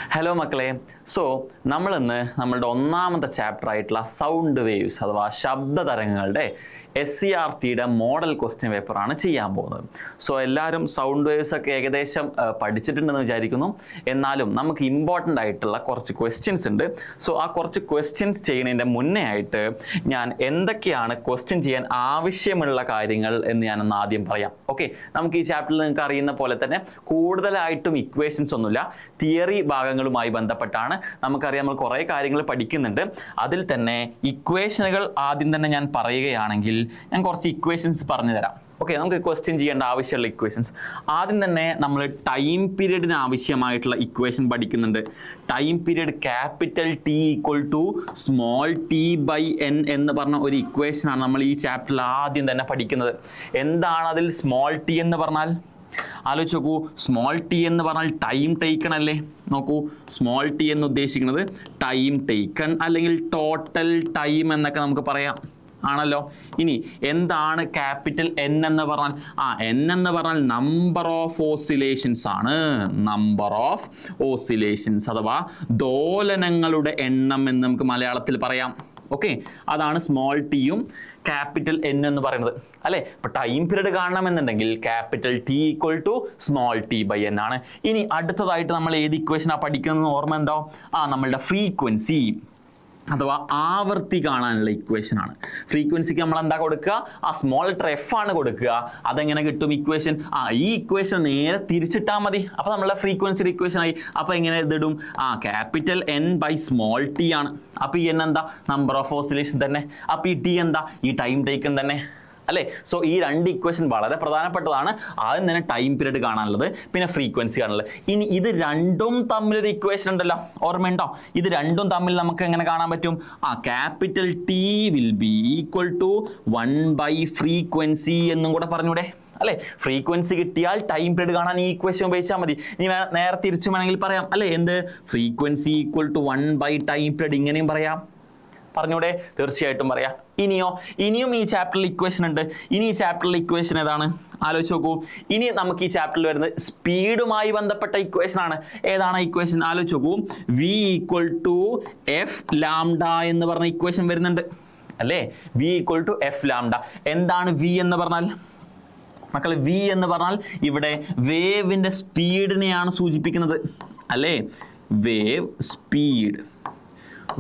Hello മക്കളെ, so നമ്മളിന്ന് നമ്മളുടെ ഒന്നാമത്തെ ചാപ്റ്റർ ആയിട്ടുള്ള സൗണ്ട് വേവ്സ് അഥവാ ശബ്ദ തരംഗങ്ങളുടെ SCERTയുടെ മോഡൽ ക്വസ്റ്റ്യൻ പേപ്പറാണ് ചെയ്യാൻ പോകുന്നത്. സോ എല്ലാവരും സൗണ്ട് വേവ്സ് ഒക്കെ ഏകദേശം പഠിച്ചിട്ടുണ്ടെന്ന് വിചാരിക്കുന്നു. എന്നാലും നമുക്ക് ഇമ്പോർട്ടൻ്റ് ആയിട്ടുള്ള കുറച്ച് ക്വസ്റ്റ്യൻസ് ഉണ്ട്. സോ ആ കുറച്ച് ക്വസ്റ്റ്യൻസ് ചെയ്യുന്നതിൻ്റെ മുന്നേ ആയിട്ട് ഞാൻ എന്തൊക്കെയാണ് ക്വസ്റ്റ്യൻ ചെയ്യാൻ ആവശ്യമുള്ള കാര്യങ്ങൾ എന്ന് ഞാനൊന്ന് ആദ്യം പറയാം. ഓക്കെ, നമുക്ക് ഈ ചാപ്റ്ററിൽ നിങ്ങൾക്ക് അറിയുന്ന പോലെ തന്നെ കൂടുതലായിട്ടും ഇക്വേഷൻസ് ഒന്നുമില്ല, തിയറി ഭാഗങ്ങളുമായി ബന്ധപ്പെട്ടാണ്. നമുക്കറിയാം, നമ്മൾ കുറേ കാര്യങ്ങൾ പഠിക്കുന്നുണ്ട്. അതിൽ തന്നെ ഇക്വേഷനുകൾ ആദ്യം തന്നെ ഞാൻ പറയുകയാണെങ്കിൽ ഞാൻ കുറച്ച് ഇക്വേഷൻസ് പറഞ്ഞു തരാം. ഓക്കെ, നമുക്ക് ക്വസ്റ്റ്യൻ ചെയ്യേണ്ട ആവശ്യമുള്ള ഇക്വേഷൻസ്. ആദ്യം തന്നെ നമ്മൾ ടൈം പീരീഡിന് ആവശ്യമായിട്ടുള്ള ഇക്വേഷൻ പഠിക്കുന്നുണ്ട്. Time period capital T equal to small t/n എന്ന് പറഞ്ഞ ഒരു ഇക്വേഷനാണ് നമ്മൾ ഈ ചാപ്റ്ററിൽ ആദ്യം തന്നെ പഠിക്കുന്നത്. എന്താണ് അതിൽ സ്മോൾ t എന്ന് പറഞ്ഞാൽ? ആലോചിച്ച് നോക്കൂ, സ്മോൾ t എന്ന് പറഞ്ഞാൽ ടൈം ടേക്കൺ അല്ലേ? നോക്കൂ, സ്മോൾ t എന്ന് ഉദ്ദേശിക്കുന്നത് ടൈം ടേക്കൺ അല്ലെങ്കിൽ ടോട്ടൽ ടൈം എന്നൊക്കെ നമുക്ക് പറയാം, ആണല്ലോ. ഇനി എന്താണ് ക്യാപിറ്റൽ N എന്ന് പറഞ്ഞാൽ? N എന്ന് പറഞ്ഞാൽ നമ്പർ ഓഫ് ഓസിലേഷൻസ് ആണ്. നമ്പർ ഓഫ് ഓസിലേഷൻസ് അഥവാ ദോലനങ്ങളുടെ എണ്ണം എന്ന് നമുക്ക് മലയാളത്തിൽ പറയാം. ഓക്കെ, അതാണ് സ്മോൾ ടിയും ക്യാപിറ്റൽ N എന്ന് പറയുന്നത് അല്ലേ. ഇപ്പൊ ടൈം പീരീഡ് കാണണമെന്നുണ്ടെങ്കിൽ capital T equal to small t/n ആണ്. ഇനി അടുത്തതായിട്ട് നമ്മൾ ഏത് ഇക്വേഷനാണ് പഠിക്കുന്നത് ഓർമ്മ ഉണ്ടോ? നമ്മളുടെ ഫ്രീക്വൻസി അഥവാ ആവർത്തി കാണാനുള്ള ഇക്വേഷനാണ്. ഫ്രീക്വൻസിക്ക് നമ്മൾ എന്താ കൊടുക്കുക? സ്മോൾ ലെറ്റർ F ആണ് കൊടുക്കുക. അതെങ്ങനെ കിട്ടും ഇക്വേഷൻ? ഈ ഇക്വേഷൻ നേരെ തിരിച്ചിട്ടാൽ മതി. അപ്പോൾ നമ്മളെ ഫ്രീക്വൻസിയുടെ ഇക്വേഷൻ ആയി. അപ്പോൾ എങ്ങനെ ഇതിടും? ക്യാപിറ്റൽ N/സ്മോൾ t ആണ്. അപ്പോൾ ഈ N എന്താ? നമ്പർ ഓഫ് ഓസിലേഷൻ തന്നെ. അപ്പോൾ ഈ T എന്താ? ഈ ടൈം ടേക്കൺ തന്നെ അല്ലേ. സോ ഈ രണ്ട് ഇക്വേഷൻ വളരെ പ്രധാനപ്പെട്ടതാണ്. ആദ്യം തന്നെ ടൈം പീരീഡ് കാണാനുള്ളത്, പിന്നെ ഫ്രീക്വൻസി കാണാനുള്ളത്. ഇനി ഇത് രണ്ടും തമ്മിലൊരു ഇക്വേഷൻ ഉണ്ടല്ലോ, ഓർമ്മയുണ്ടോ? ഇത് രണ്ടും തമ്മിൽ നമുക്ക് എങ്ങനെ കാണാൻ പറ്റും? Capital T will be equal to frequency എന്നും കൂടെ പറഞ്ഞൂടെ അല്ലേ. ഫ്രീക്വൻസി കിട്ടിയാൽ ടൈം പീരീഡ് കാണാൻ ഈ ഇക്വേഷൻ ഉപയോഗിച്ചാൽ മതി. ഇനി നേരെ തിരിച്ചു വേണമെങ്കിൽ പറയാം അല്ലേ. എന്ത്? ഫ്രീക്വൻസി ഈക്വൽ ടു 1/ടൈം പീരീഡ് ഇങ്ങനെയും പറയാം. പറഞ്ഞൂടെ? തീർച്ചയായിട്ടും പറയാം. ഇനിയും ഈ ചാപ്റ്ററിൽ ഇക്വേഷൻ ഉണ്ട്. ഇനി ഈ ചാപ്റ്ററിൽ ഇക്വേഷൻ ഏതാണ്? ആലോചിച്ച് നോക്കൂ. ഇനി നമുക്ക് ഈ ചാപ്റ്ററിൽ വരുന്നത് സ്പീഡുമായി ബന്ധപ്പെട്ട ഇക്വേഷൻ ആണ്. ഏതാണ് ഇക്വേഷൻ? ആലോചിച്ച് നോക്കൂ. V equal to F lambda എന്ന് പറഞ്ഞ ഇക്വേഷൻ വരുന്നുണ്ട് അല്ലേ. V equal to F lambda. എന്താണ് V എന്ന് പറഞ്ഞാൽ? മക്കളെ, V എന്ന് പറഞ്ഞാൽ ഇവിടെ വേവിന്റെ സ്പീഡിനെയാണ് സൂചിപ്പിക്കുന്നത് അല്ലേ. വേവ് സ്പീഡ്,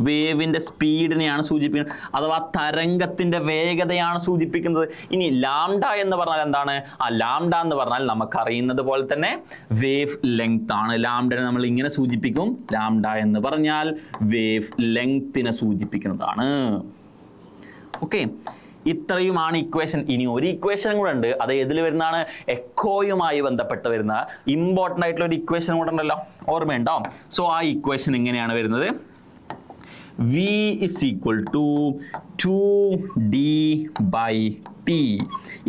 വേവിന്റെ സ്പീഡിനെയാണ് സൂചിപ്പിക്കുന്നത് അഥവാ തരംഗത്തിന്റെ വേഗതയാണ് സൂചിപ്പിക്കുന്നത്. ഇനി ലാംഡ എന്ന് പറഞ്ഞാൽ എന്താണ്? ലാംഡ എന്ന് പറഞ്ഞാൽ നമുക്കറിയുന്നത് പോലെ തന്നെ വേവ് ലെങ്ത് ആണ്. ലാംഡനെ നമ്മൾ ഇങ്ങനെ സൂചിപ്പിക്കും. ലാംഡ എന്ന് പറഞ്ഞാൽ വേവ് ലെങ്ത്തിനെ സൂചിപ്പിക്കുന്നതാണ്. ഓക്കെ, ഇത്രയുമാണ് ഇക്വേഷൻ. ഇനി ഒരു ഇക്വേഷൻ കൂടെ ഉണ്ട്. അത് ഏതിൽ വരുന്നതാണ്? എക്കോയുമായി ബന്ധപ്പെട്ട് വരുന്ന ഇമ്പോർട്ടൻ്റ് ആയിട്ടുള്ള ഒരു ഇക്വേഷൻ കൂടെ ഉണ്ടല്ലോ, ഓർമ്മയുണ്ടോ? സോ ആ ഇക്വേഷൻ ഇങ്ങനെയാണ് വരുന്നത്. V is equal to 2D/T.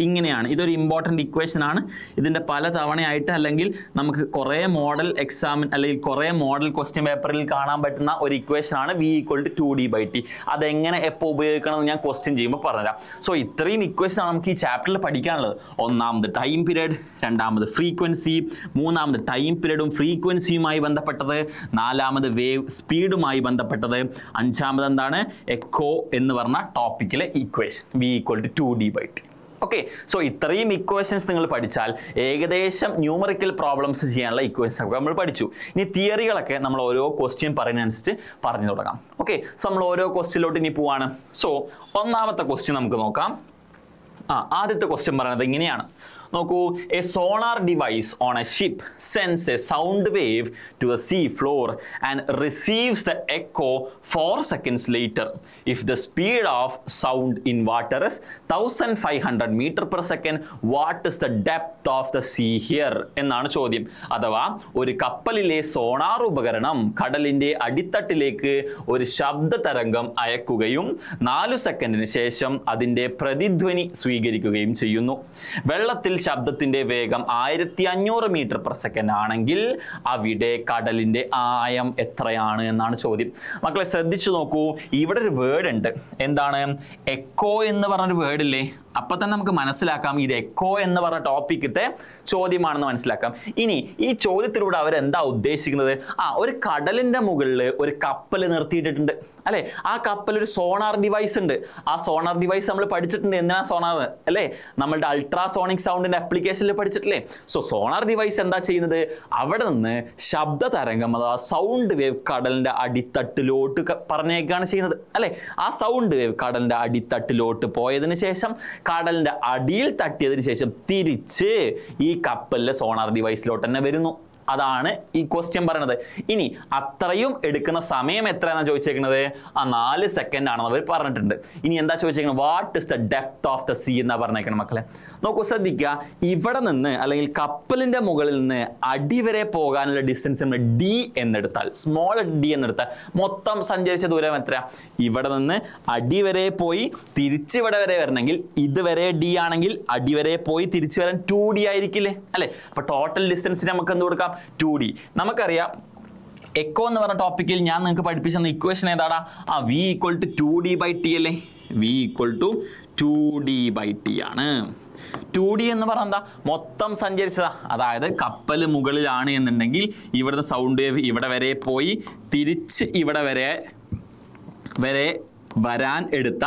ഇങ്ങനെയാണ്. ഇതൊരു ഇമ്പോർട്ടൻ്റ് ഇക്വേഷൻ ആണ്. ഇതിൻ്റെ പല തവണയായിട്ട് അല്ലെങ്കിൽ നമുക്ക് കുറേ മോഡൽ എക്സാമിൻ അല്ലെങ്കിൽ കുറേ മോഡൽ ക്വസ്റ്റ്യൻ പേപ്പറിൽ കാണാൻ പറ്റുന്ന ഒരു ഇക്വേഷൻ ആണ് V ഈക്വൽ ടു 2D/T. അതെങ്ങനെ എപ്പോൾ ഉപയോഗിക്കണമെന്ന് ഞാൻ ക്വസ്റ്റ്യൻ ചെയ്യുമ്പോൾ പറഞ്ഞുതരാം. സോ ഇത്രയും ഇക്വേഷൻ ആണ് നമുക്ക് ഈ ചാപ്റ്ററിൽ പഠിക്കാനുള്ളത്. ഒന്നാമത് ടൈം പീരീഡ്, രണ്ടാമത് ഫ്രീക്വൻസി, മൂന്നാമത് ടൈം പീരീഡും ഫ്രീക്വൻസിയുമായി ബന്ധപ്പെട്ടത്, നാലാമത് വേവ് സ്പീഡുമായി ബന്ധപ്പെട്ടത്, അഞ്ചാമത് എന്താണ്? എക്കോ എന്ന് പറഞ്ഞ ടോപ്പിക്കിലെ equation V equal to 2D/T. Okay, so ഇത്രയും ഇക്വേഷൻസ് നിങ്ങൾ പഠിച്ചാൽ ഏകദേശം ന്യൂമറിക്കൽ പ്രോബ്ലംസ് ചെയ്യാനുള്ള ഇക്വേഷൻസ് ഒക്കെ നമ്മൾ പഠിച്ചു. ഇനി തിയറികളൊക്കെ നമ്മൾ ഓരോ ക്വസ്റ്റ്യൻ പറയുന്നതനുസരിച്ച് പറഞ്ഞു തുടങ്ങാം. ഓക്കെ, സോ നമ്മൾ ഓരോ ക്വസ്റ്റ്യനിലോട്ട് ഇനി പോവാണ്. സോ ഒന്നാമത്തെ ക്വസ്റ്റ്യൻ നമുക്ക് നോക്കാം. ആദ്യത്തെ ക്വസ്റ്റ്യൻ പറയുന്നത് ഇങ്ങനെയാണ്. നോക്കൂ, a sonar device on a ship sense a sound wave to the sea floor and receives the echo 4 seconds later. If the speed of sound in water is 1500 meter per second, what is the depth of the sea here? എന്നാണ് ചോദ്യം. അഥവാ ഒരു കപ്പലിലെ sonar ഉപകരണം കടലിന്റെ അടിത്തട്ടിലേക്ക് ഒരു ശബ്ദ തരംഗം അയക്കുകയും 4 സെക്കൻഡിന് ശേഷം അതിന്റെ പ്രതിധ്വനി സ്വീകരിക്കുകയും ചെയ്യുന്നു. വെള്ളത്തിൽ ശബ്ദത്തിന്റെ വേഗം 1500 മീറ്റർ പെർ സെക്കൻഡ് ആണെങ്കിൽ അവിടെ കടലിന്റെ ആയം എത്രയാണ് എന്നാണ് ചോദ്യം. മക്കളെ ശ്രദ്ധിച്ചു നോക്കൂ, ഇവിടെ ഒരു വേർഡ് ഉണ്ട്. എന്താണ്? എക്കോ എന്ന് പറഞ്ഞൊരു വേർഡ് ഇല്ലേ? അപ്പൊ തന്നെ നമുക്ക് മനസ്സിലാക്കാം ഇത് എക്കോ എന്ന് പറഞ്ഞ ടോപ്പിക്കത്തെ ചോദ്യമാണെന്ന് മനസ്സിലാക്കാം. ഇനി ഈ ചോദ്യത്തിലൂടെ അവരെന്താ ഉദ്ദേശിക്കുന്നത്? ഒരു കടലിന്റെ മുകളിൽ ഒരു കപ്പൽ നിർത്തിയിട്ടിട്ടുണ്ട് അല്ലെ. ആ കപ്പൽ ഒരു സോണാർ ഡിവൈസ് ഉണ്ട്. ആ സോണാർ ഡിവൈസ് നമ്മൾ പഠിച്ചിട്ടുണ്ട്. എന്തിനാ സോണാർ അല്ലെ? നമ്മളുടെ അൾട്രാസോണിക് സൗണ്ടിന്റെ ആപ്ലിക്കേഷനിൽ പഠിച്ചിട്ടില്ലേ? സോണാർ ഡിവൈസ് എന്താ ചെയ്യുന്നത്? അവിടെ നിന്ന് ശബ്ദ തരംഗം അഥവാ സൗണ്ട് വേവ് കടലിന്റെ അടിത്തട്ടിലോട്ട് പറഞ്ഞേക്കാണ് ചെയ്യുന്നത് അല്ലെ. ആ സൗണ്ട് വേവ് കടലിന്റെ അടിത്തട്ടിലോട്ട് പോയതിനു ശേഷം കടലിന്റെ അടിയിൽ തട്ടിയതിനു ശേഷം തിരിച്ച് ഈ കപ്പലിലെ സോണാർ ഡിവൈസിലോട്ട് തന്നെ വരുന്നു. അതാണ് ഈ ക്വസ്റ്റ്യൻ പറയുന്നത്. ഇനി അത്രയും എടുക്കുന്ന സമയം എത്രയാണെന്ന് ചോദിച്ചേക്കുന്നത്? 4 സെക്കൻഡ് ആണെന്ന് അവർ പറഞ്ഞിട്ടുണ്ട്. ഇനി എന്താ ചോദിച്ചേക്കുന്നത്? What is the depth of the sea എന്നാ പറഞ്ഞേക്കണം മക്കളെ. നോക്കൂ, ശ്രദ്ധിക്കുക. ഇവിടെ നിന്ന് അല്ലെങ്കിൽ കപ്പലിന്റെ മുകളിൽ നിന്ന് അടി വരെ പോകാനുള്ള ഡിസ്റ്റൻസ് നമ്മൾ ഡി എന്നെടുത്താൽ, സ്മോൾ ഡി എന്നെടുത്താൽ മൊത്തം സഞ്ചരിച്ച ദൂരം എത്ര? ഇവിടെ നിന്ന് അടി വരെ പോയി തിരിച്ച് ഇവിടെ വരെ വരണമെങ്കിൽ ഇതുവരെ ഡി ആണെങ്കിൽ അടി വരെ പോയി തിരിച്ചു വരാൻ 2D ആയിരിക്കില്ലേ അല്ലെ. അപ്പൊ ടോട്ടൽ ഡിസ്റ്റൻസിന് നമുക്ക് എന്ത് കൊടുക്കാം? 2D. നമുക്കറിയാം എക്കോ എന്ന് പറഞ്ഞ ടോപ്പിക്കിൽ ഞാൻ നിങ്ങൾക്ക് പഠിപ്പിച്ച ഇക്വേഷൻ ഏതാടാ? V = 2D/T അല്ലേ. V = 2D/T ആണ്. 2D എന്ന് പറഞ്ഞാൽ എന്താ? മൊത്തം സഞ്ചരിച്ചതാ. അതായത് കപ്പൽ മുകളിലാണ് എന്നുണ്ടെങ്കിൽ ഇവിടുന്ന് സൗണ്ട് വേവ് ഇവിടെ വരെ പോയി തിരിച്ച് ഇവിടെ വരെ വരാൻ എടുത്ത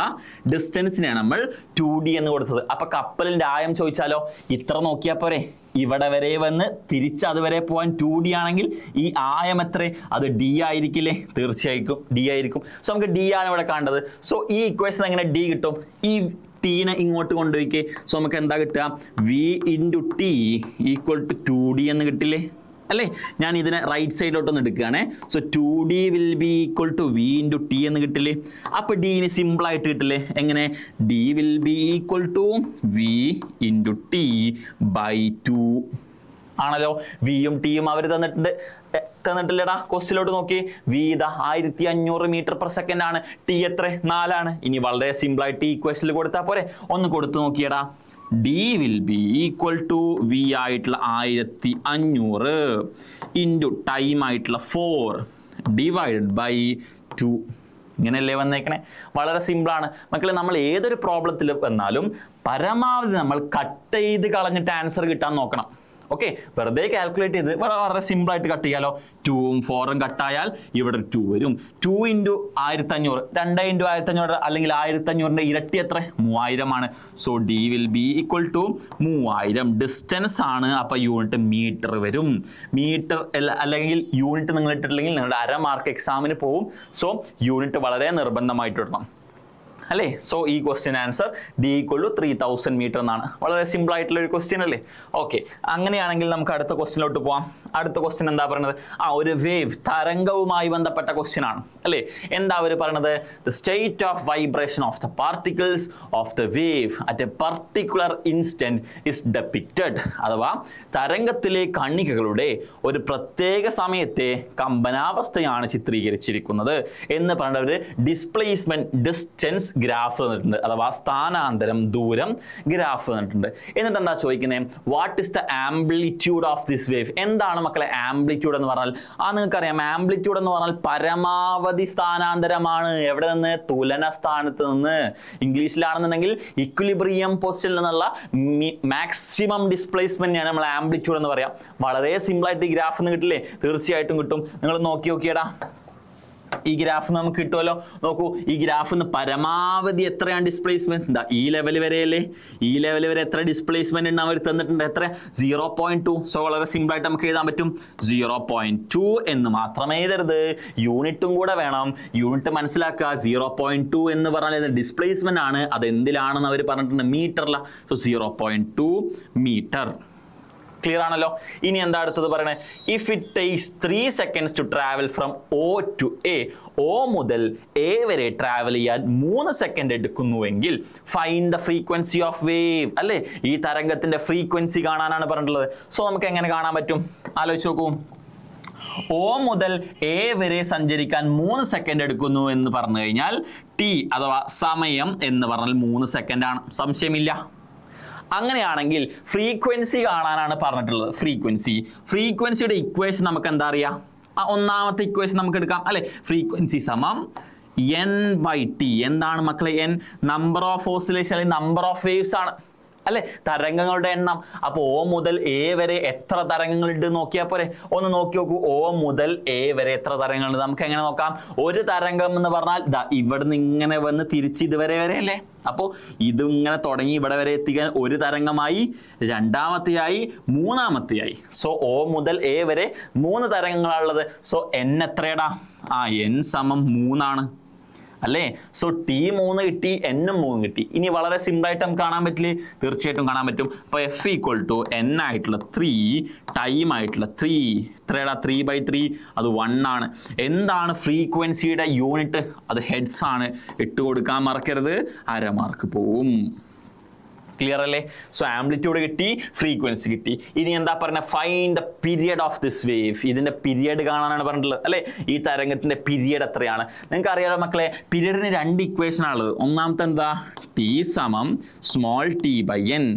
ഡിസ്റ്റൻസിനെയാണ് നമ്മൾ 2D എന്ന് കൊടുത്തത്. അപ്പൊ കപ്പലിന്റെ ആയം ചോദിച്ചാലോ? ഇത്ര നോക്കിയാൽ പോരെ? ഇവിടെ വരെ വന്ന് തിരിച്ച് അതുവരെ പോകാൻ 2D ആണെങ്കിൽ ഈ ആയം എത്ര? അത് D ആയിരിക്കില്ലേ? തീർച്ചയായിട്ടും D ആയിരിക്കും. നമുക്ക് D ആണ് ഇവിടെ കാണേണ്ടത്. ഈ ഇക്വേഷൻ എങ്ങനെ D കിട്ടും? ഈ ടീനെ ഇങ്ങോട്ട് കൊണ്ടുപോയിക്കേ. നമുക്ക് എന്താ കിട്ടുക? V × T = 2D എന്ന് കിട്ടില്ലേ അല്ലേ. ഞാൻ ഇതിനെ right സൈഡിലോട്ടൊന്ന് എടുക്കുകയാണേ. 2D will be equal to V × T എന്ന് കിട്ടില്ലേ. അപ്പൊ ഡീന് സിമ്പിൾ ആയിട്ട് കിട്ടില്ലേ? എങ്ങനെ? D will be equal to V × T/2 ആണല്ലോ. വിയും ടിയും അവർ തന്നിട്ടില്ലടാ. ക്വസ്റ്റിലോട്ട് നോക്കി. V 1500 m/s ആണ്. T എത്ര? 4 ആണ്. ഇനി വളരെ സിമ്പിൾ ആയിട്ട് ഇക്വേഷനിൽ കൊടുത്താൽ പോരെ? ഒന്ന് കൊടുത്തു നോക്കിയടാ. D will be equal to V ആയിട്ടുള്ള 1500 ഇൻറ്റു ടൈം ആയിട്ടുള്ള 4 / 2. ഇങ്ങനെയല്ലേ വന്നേക്കണേ? വളരെ സിമ്പിളാണ് മക്കളെ. നമ്മൾ ഏതൊരു പ്രോബ്ലത്തിൽ വന്നാലും പരമാവധി നമ്മൾ കട്ട് ചെയ്ത് കളഞ്ഞിട്ട് ആൻസർ കിട്ടാൻ നോക്കണം. ഓക്കെ, വെറുതെ കാൽക്കുലേറ്റ് ചെയ്ത് വളരെ സിമ്പിൾ ആയിട്ട് കട്ട് ചെയ്യാലോ. 2ഉം 4ഉം കട്ടായാൽ ഇവിടെ 2 വരും. 2 × 1500, 2 × 1500 അല്ലെങ്കിൽ 1500ന്റെ ഇരട്ടി എത്ര? 3000 ആണ്. D will be equal to 3000. Distance ആണ്. അപ്പൊ യൂണിറ്റ് മീറ്റർ വരും. മീറ്റർ അല്ലെങ്കിൽ യൂണിറ്റ് നിങ്ങൾ ഇട്ടിട്ടില്ലെങ്കിൽ നിങ്ങളുടെ 1/2 മാർക്ക് എക്സാമിന് പോവും. യൂണിറ്റ് വളരെ നിർബന്ധമായിട്ട് ഇടണം അല്ലേ. ഈ ക്വസ്റ്റ്യൻ ആൻസർ D = 3000 മീറ്റർ എന്നാണ്. വളരെ സിമ്പിൾ ആയിട്ടുള്ള ഒരു ക്വസ്റ്റ്യൻ അല്ലേ. ഓക്കെ, അങ്ങനെയാണെങ്കിൽ നമുക്ക് അടുത്ത ക്വസ്റ്റ്യനിലോട്ട് പോവാം. അടുത്ത ക്വസ്റ്റ്യൻ എന്താ പറയുന്നത്? ഒരു വേവ്, തരംഗവുമായി ബന്ധപ്പെട്ട ക്വസ്റ്റ്യൻ ആണ് അല്ലേ. എന്താ അവർ പറയുന്നത്? The state of vibration of the particles of the wave at A particular instant is depicted. അഥവാ തരംഗത്തിലെ കണികകളുടെ ഒരു പ്രത്യേക സമയത്തെ കമ്പനാവസ്ഥയാണ് ചിത്രീകരിച്ചിരിക്കുന്നത് എന്ന് പറഞ്ഞവർ ഡിസ്പ്ലേസ്മെന്റ് ഡിസ്റ്റൻസ് ഗ്രാഫ് തന്നിട്ടുണ്ട്. അഥവാ സ്ഥാനാന്തരം ദൂരം ഗ്രാഫ് തന്നിട്ടുണ്ട്. എന്നിട്ട് എന്താ ചോദിക്കുന്നത്? What is the amplitude of this wave? എന്താണ് മക്കളെ ആംപ്ലിറ്റ്യൂഡ് എന്ന് പറഞ്ഞാൽ? നിങ്ങൾക്കറിയാം ആംപ്ലിറ്റ്യൂഡ് എന്ന് പറഞ്ഞാൽ പരമാവധി സ്ഥാനാന്തരമാണ്. എവിടെ നിന്ന്? തുലന സ്ഥാനത്ത് നിന്ന്. ഇംഗ്ലീഷിലാണെന്നുണ്ടെങ്കിൽ ഇക്വിലിബ്രിയം പൊസിഷനിൽ നിന്നുള്ള മാക്സിമം ഡിസ്പ്ലേസ്മെന്റിനെയാണ് നമ്മൾ ആംപ്ലിറ്റ്യൂഡ് എന്ന് പറയാം. വളരെ സിമ്പിൾ ആയിട്ട് ഈ ഗ്രാഫ് നിന്ന് കിട്ടില്ലേ? തീർച്ചയായിട്ടും കിട്ടും. നിങ്ങൾ നോക്കിയടാ, ഈ ഗ്രാഫ് നമുക്ക് കിട്ടുമല്ലോ. നോക്കൂ, ഈ ഗ്രാഫിൽ നിന്ന് പരമാവധി എത്രയാണ് ഡിസ്പ്ലേസ്മെന്റ്? എന്താ ഈ ലെവൽ വരെയല്ലേ? ഈ ലെവൽ വരെ എത്ര ഡിസ്പ്ലേസ്മെന്റ് ഉണ്ട് അവർ തന്നിട്ടുണ്ട്? എത്ര? 0.2. വളരെ സിമ്പിൾ ആയിട്ട് നമുക്ക് എഴുതാൻ പറ്റും. 0.2 എന്ന് മാത്രമേ എഴുതരുത്, യൂണിറ്റും കൂടെ വേണം. യൂണിറ്റ് മനസ്സിലാക്കുക. 0.2 എന്ന് പറഞ്ഞാൽ ഡിസ്പ്ലേസ്മെന്റ് ആണ്. അത് എന്തിലാണെന്ന് അവർ പറഞ്ഞിട്ടുണ്ട്? മീറ്ററില. 0.2 മീറ്റർ. ക്ലിയർ ആണല്ലോ. ഇനി എന്താ അടുത്തത് പറയണേ? If it takes 3 seconds to travel from O to A, O മുതൽ A വരെ ട്രാവൽ ചെയ്യാൻ 3 സെക്കൻഡ് എടുക്കുന്നുവെങ്കിൽ find the frequency of wave അല്ലേ. ഈ തരംഗത്തിന്റെ ഫ്രീക്വൻസി കാണാനാണ് പറഞ്ഞിട്ടുള്ളത്. നമുക്ക് എങ്ങനെ കാണാൻ പറ്റും? ആലോചിച്ച് നോക്കൂ. O മുതൽ A വരെ സഞ്ചരിക്കാൻ 3 സെക്കൻഡ് എടുക്കുന്നു എന്ന് പറഞ്ഞു കഴിഞ്ഞാൽ T അഥവാ സമയം എന്ന് പറഞ്ഞാൽ 3 സെക്കൻഡ് ആണ്. സംശയമില്ല. അങ്ങനെയാണെങ്കിൽ ഫ്രീക്വൻസി കാണാനാണ് പറഞ്ഞിട്ടുള്ളത്. ഫ്രീക്വൻസിയുടെ ഇക്വേഷൻ നമുക്ക് എന്താ അറിയാം? ഒന്നാമത്തെ ഇക്വേഷൻ നമുക്ക് എടുക്കാം അല്ലെ. ഫ്രീക്വൻസി സമം എൻ ബൈ ടി. എന്താണ് മക്കളെ എൻ? നമ്പർ ഓഫ് ഓസിലേഷൻ അല്ലെങ്കിൽ നമ്പർ ഓഫ് വേവ്സ് ആണ് അല്ലെ, തരംഗങ്ങളുടെ എണ്ണം. അപ്പോൾ O മുതൽ A വരെ എത്ര തരംഗങ്ങൾ ഉണ്ട് നോക്കിയാൽ പോരെ? ഒന്ന് നോക്കി നോക്കൂ, O മുതൽ A വരെ എത്ര തരംഗങ്ങളുണ്ട്? നമുക്ക് എങ്ങനെ നോക്കാം? ഒരു തരംഗം എന്ന് പറഞ്ഞാൽ ഇവിടുന്ന് ഇങ്ങനെ വന്ന് തിരിച്ച് ഇതുവരെ വരെ അല്ലേ? അപ്പോൾ ഇതിങ്ങനെ തുടങ്ങി ഇവിടെ വരെ എത്തിക്കാൻ ഒരു തരംഗമായി, രണ്ടാമത്തെയായി, മൂന്നാമത്തെയായി. സോ O മുതൽ A വരെ 3 തരംഗങ്ങളാണുള്ളത്. സോ N എത്രയടാ? N സമം 3 അല്ലേ? സോ T 3 കിട്ടി, N 3 കിട്ടി. ഇനി വളരെ സിമ്പിൾ ആയിട്ട് നമുക്ക് കാണാൻ പറ്റില്ലേ? തീർച്ചയായിട്ടും കാണാൻ പറ്റും. അപ്പോൾ F ഈക്വൽ ടു N ആയിട്ടുള്ള 3 ടൈം ആയിട്ടുള്ള 3 എത്രയടാ? 3/3 അത് 1 ആണ്. എന്താണ് ഫ്രീക്വൻസിയുടെ യൂണിറ്റ്? അത് ഹെഡ്സ് ആണ്. ഇട്ട് കൊടുക്കാൻ മറക്കരുത്, 1/2 മാർക്ക് പോവും. ക്ലിയർ അല്ലേ? സോ ആംപ്ലിറ്റ്യൂഡ് കിട്ടി, ഫ്രീക്വൻസി കിട്ടി. ഇനി എന്താ പറയുക? Find the period of this wave. ഇതിന്റെ പീരിയഡ് കാണാനാണ് പറഞ്ഞിട്ടുള്ളത് അല്ലേ? ഈ തരംഗത്തിന്റെ പീരിയഡ് എത്രയാണ്? നിങ്ങൾക്ക് അറിയാലോ മക്കളെ, പീരിയഡിന് 2 ഇക്വേഷൻ ആണുള്ളത്. ഒന്നാമത്തെ എന്താ? T സമം സ്മോൾ t ബൈ n.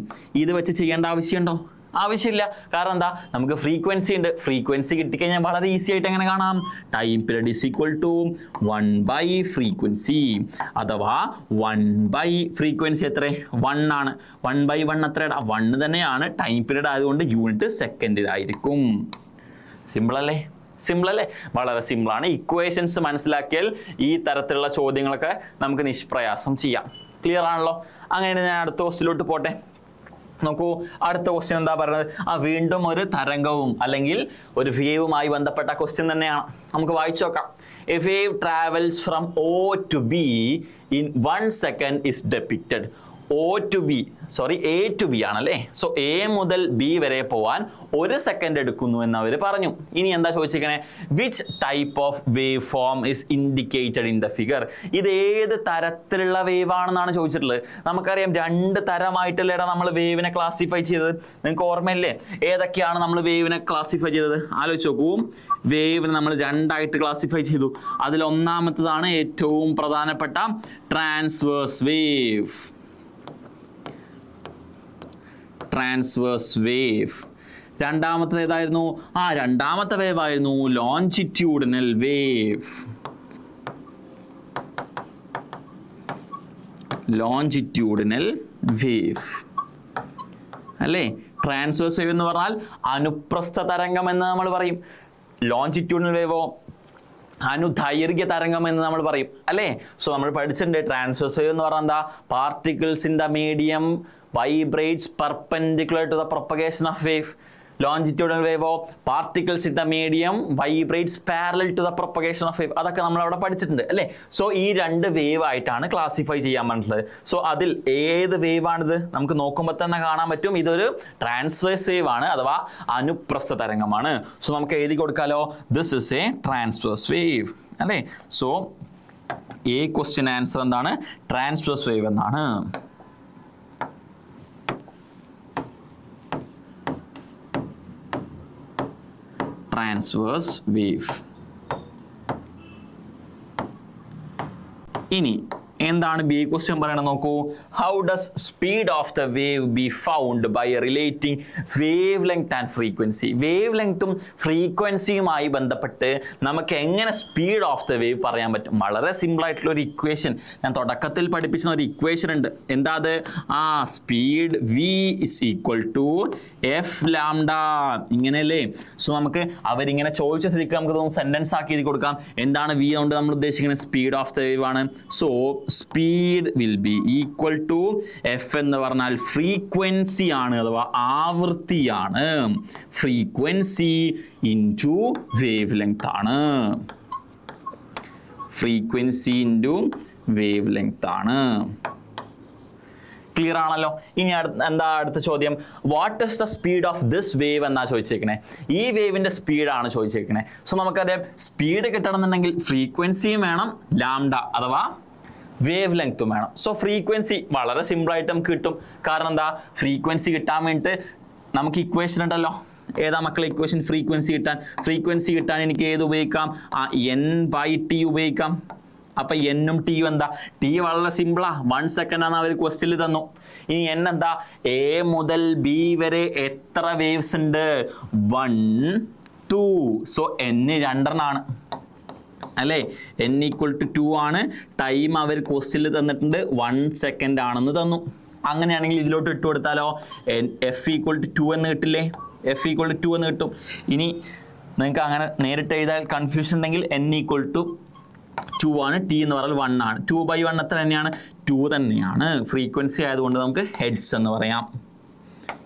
ഇത് വെച്ച് ചെയ്യേണ്ട ആവശ്യമുണ്ടോ? ആവശ്യമില്ല. കാരണം എന്താ? നമുക്ക് ഫ്രീക്വൻസി ഉണ്ട്. ഫ്രീക്വൻസി കിട്ടിക്കഴിഞ്ഞാൽ വളരെ ഈസി ആയിട്ട് എങ്ങനെ കാണാം? Time period is equal to 1 by frequency, അഥവാ 1 ബൈ ഫ്രീക്വൻസി എത്ര? 1 ആണ്. 1 ബൈ 1 എത്രയാണ്? 1 തന്നെയാണ്. ടൈം പീരിയഡ് ആയതുകൊണ്ട് യൂണിറ്റ് സെക്കൻഡിലായിരിക്കും. സിമ്പിൾ അല്ലേ? സിമ്പിൾ അല്ലേ? വളരെ സിമ്പിളാണ്. ഇക്വേഷൻസ് മനസ്സിലാക്കിയാൽ ഈ തരത്തിലുള്ള ചോദ്യങ്ങളൊക്കെ നമുക്ക് നിഷ്പ്രയാസം ചെയ്യാം. ക്ലിയർ ആണല്ലോ? അങ്ങനെ ഞാൻ അടുത്ത ക്വസ്റ്റ്യനിലോട്ട് പോട്ടെ. നോക്കൂ, അടുത്ത ക്വസ്റ്റ്യൻ എന്താ പറയുന്നത്? വീണ്ടും ഒരു തരംഗവും അല്ലെങ്കിൽ ഒരു വേവുമായി ബന്ധപ്പെട്ട ക്വസ്റ്റ്യൻ തന്നെയാണ്. നമുക്ക് വായിച്ചു നോക്കാം. A wave travels from O to B in 1 second is depicted. A to B ആണല്ലേ? സോ A മുതൽ B വരെ പോവാൻ 1 സെക്കൻഡ് എടുക്കുന്നു എന്ന് അവർ പറഞ്ഞു. ഇനി എന്താ ചോദിച്ചിരിക്കണേ? Which type of wave form is indicated in the figure. ഇത് ഏത് തരത്തിലുള്ള വേവ് ആണെന്നാണ് ചോദിച്ചിട്ടുള്ളത്. നമുക്കറിയാം 2 തരമായിട്ടല്ലേടാ നമ്മൾ വേവിനെ ക്ലാസിഫൈ ചെയ്തത്. നിങ്ങൾക്ക് ഓർമ്മയില്ലേ ഏതൊക്കെയാണ് നമ്മൾ വേവിനെ ക്ലാസിഫൈ ചെയ്തത്? ആലോചിച്ച് നോക്കൂ. വേവിനെ നമ്മൾ 2 ആയിട്ട് ക്ലാസിഫൈ ചെയ്തു. അതിൽ ഒന്നാമത്തതാണ് ഏറ്റവും പ്രധാനപ്പെട്ട ട്രാൻസ്വേഴ്സ് വേവ്. രണ്ടാമത്തെ ഏതായിരുന്നു? രണ്ടാമത്തെ വേവ് ആയിരുന്നു ലോഞ്ചിറ്റ്യൂഡിനൽ വേവ്. അല്ലേ? ട്രാൻസ്വേഴ്സ് വേവ് എന്ന് പറഞ്ഞാൽ അനുപ്രസ്ഥ തരംഗം എന്ന് നമ്മൾ പറയും. ലോഞ്ചിറ്റ്യൂഡിനൽ വേവോ അനുദൈർഘ്യ തരംഗം എന്ന് നമ്മൾ പറയും അല്ലേ? സോ നമ്മൾ പഠിച്ചിട്ടുണ്ട് ട്രാൻസ്വേഴ്സ് വേവ് എന്ന് പറഞ്ഞാൽ എന്താ? Particles in the medium vibrates perpendicular to the propagation of wave. Longitudinal wave particles in the medium vibrates parallel to the propagation of wave. അതൊക്കെ നമ്മൾ അവിടെ പഠിച്ചിട്ടുണ്ട് അല്ലേ? സോ ഈ 2 വേവ് ആയിട്ടാണ് ക്ലാസിഫൈ ചെയ്യാൻ പറ്റുന്നത്. സോ അതിൽ ഏത് വേവ് ആണിത്? നമുക്ക് നോക്കുമ്പോൾ തന്നെ കാണാൻ പറ്റും ഇതൊരു ട്രാൻസ്വേഴ്സ് വേവ് ആണ്, അഥവാ അനുപ്രസ്ഥ തരംഗമാണ്. സോ നമുക്ക് എഴുതി കൊടുക്കാലോ, this is a transverse wave അല്ലേ? സോ എ ക്വസ്റ്റ്യൻ ആൻസർ എന്താണ്? ട്രാൻസ്വേഴ്സ് വേവ് എന്നാണ്. Transverse wave. ഇനി എന്താണ് ബി ക്വസ്റ്റ്യൻ പറയണത് നോക്കൂ. How does speed of the wave be found by relating wave length and frequency. Wave ലെങ്ത്തും ഫ്രീക്വൻസിയുമായി ബന്ധപ്പെട്ട് നമുക്ക് എങ്ങനെ സ്പീഡ് ഓഫ് ദ വേവ് പറയാൻ പറ്റും? വളരെ സിമ്പിൾ ആയിട്ടുള്ള ഒരു ഇക്വേഷൻ ഞാൻ തുടക്കത്തിൽ പഠിപ്പിച്ച ഒരു ഇക്വേഷൻ ഉണ്ട്. എന്താ അത്? Speed v is equal to F lambda. ഇങ്ങനെയല്ലേ? സോ നമുക്ക് അവരിങ്ങനെ ചോദിച്ച സ്ഥിതിക്ക് നമുക്ക് സെന്റൻസ് ആക്കി എഴുതി കൊടുക്കാം. എന്താണ് v കൊണ്ട് നമ്മൾ ഉദ്ദേശിക്കുന്നത്? സ്പീഡ് ഓഫ് ദ വേവ് ആണ്. So speed will be equal to F എന്ന് പറഞ്ഞാൽ ഫ്രീക്വൻസി ആണ്, അഥവാ ആവൃത്തിയാണ്. ഫ്രീക്വൻസി ഇൻറ്റു വേവ് ലെങ്ത് ആണ്. ഫ്രീക്വൻസി ഇൻറ്റു വേവ് ലെങ്ത് ആണ്. ക്ലിയർ ആണല്ലോ? ഇനി എന്താ അടുത്ത ചോദ്യം? What is the speed of this wave എന്നാ ചോദിച്ചേക്കണേ. ഈ വേവിന്റെ സ്പീഡാണ് ചോദിച്ചേക്കണേ. സോ നമുക്കറിയാം സ്പീഡ് കിട്ടണമെന്നുണ്ടെങ്കിൽ ഫ്രീക്വൻസിയും വേണം, ലാംഡ അഥവാ വേവ് ലെങ്ത്തും വേണം. സോ ഫ്രീക്വൻസി വളരെ സിമ്പിൾ ആയിട്ട് നമുക്ക് കിട്ടും. കാരണം എന്താ? ഫ്രീക്വൻസി കിട്ടാൻ വേണ്ടിയിട്ട് നമുക്ക് ഇക്വേഷൻ ഉണ്ടല്ലോ. ഏതാ മക്കളെ ഇക്വേഷൻ? ഫ്രീക്വൻസി കിട്ടാൻ എനിക്ക് ഏത് ഉപയോഗിക്കാം? n/t ഉപയോഗിക്കാം. അപ്പൊ എന്നും ടിയും എന്താ? ടി വളരെ സിമ്പിളാ, 1 സെക്കൻഡ് ആണ് അവർ ക്വസ്റ്റ്യനിൽ തന്നു. ഇനി n എന്താ? എ മുതൽ ബി വരെ എത്ര വേവ്സ് ഉണ്ട്? 1 2. സോ n 2 ആണ് അല്ലേ? n ഈക്വൽ ടു 2 ആണ്. ടൈം അവർ ക്വസ്റ്റ്യനിൽ തന്നിട്ടുണ്ട് 1 സെക്കൻഡ് ആണെന്ന് തന്നു. അങ്ങനെയാണെങ്കിൽ ഇതിലോട്ട് ഇട്ട് കൊടുത്താലോ f ഈക്വൽ ടു 2 എന്ന് കിട്ടില്ലേ? f ഈക്വൽ ടു 2 എന്ന് കിട്ടും. ഇനി നിങ്ങൾക്ക് അങ്ങനെ നേരിട്ട് എഴുതാൻ കൺഫ്യൂഷൻ ഉണ്ടെങ്കിൽ n ഈക്വൽ ടു 2 ആണ്, t എന്ന് പറഞ്ഞാൽ 1 ആണ്. 2/1 എത്ര തന്നെയാണ്? 2 തന്നെയാണ്. ഫ്രീക്വൻസി ആയതുകൊണ്ട് നമുക്ക് ഹെഡ്സ് എന്ന് പറയാം.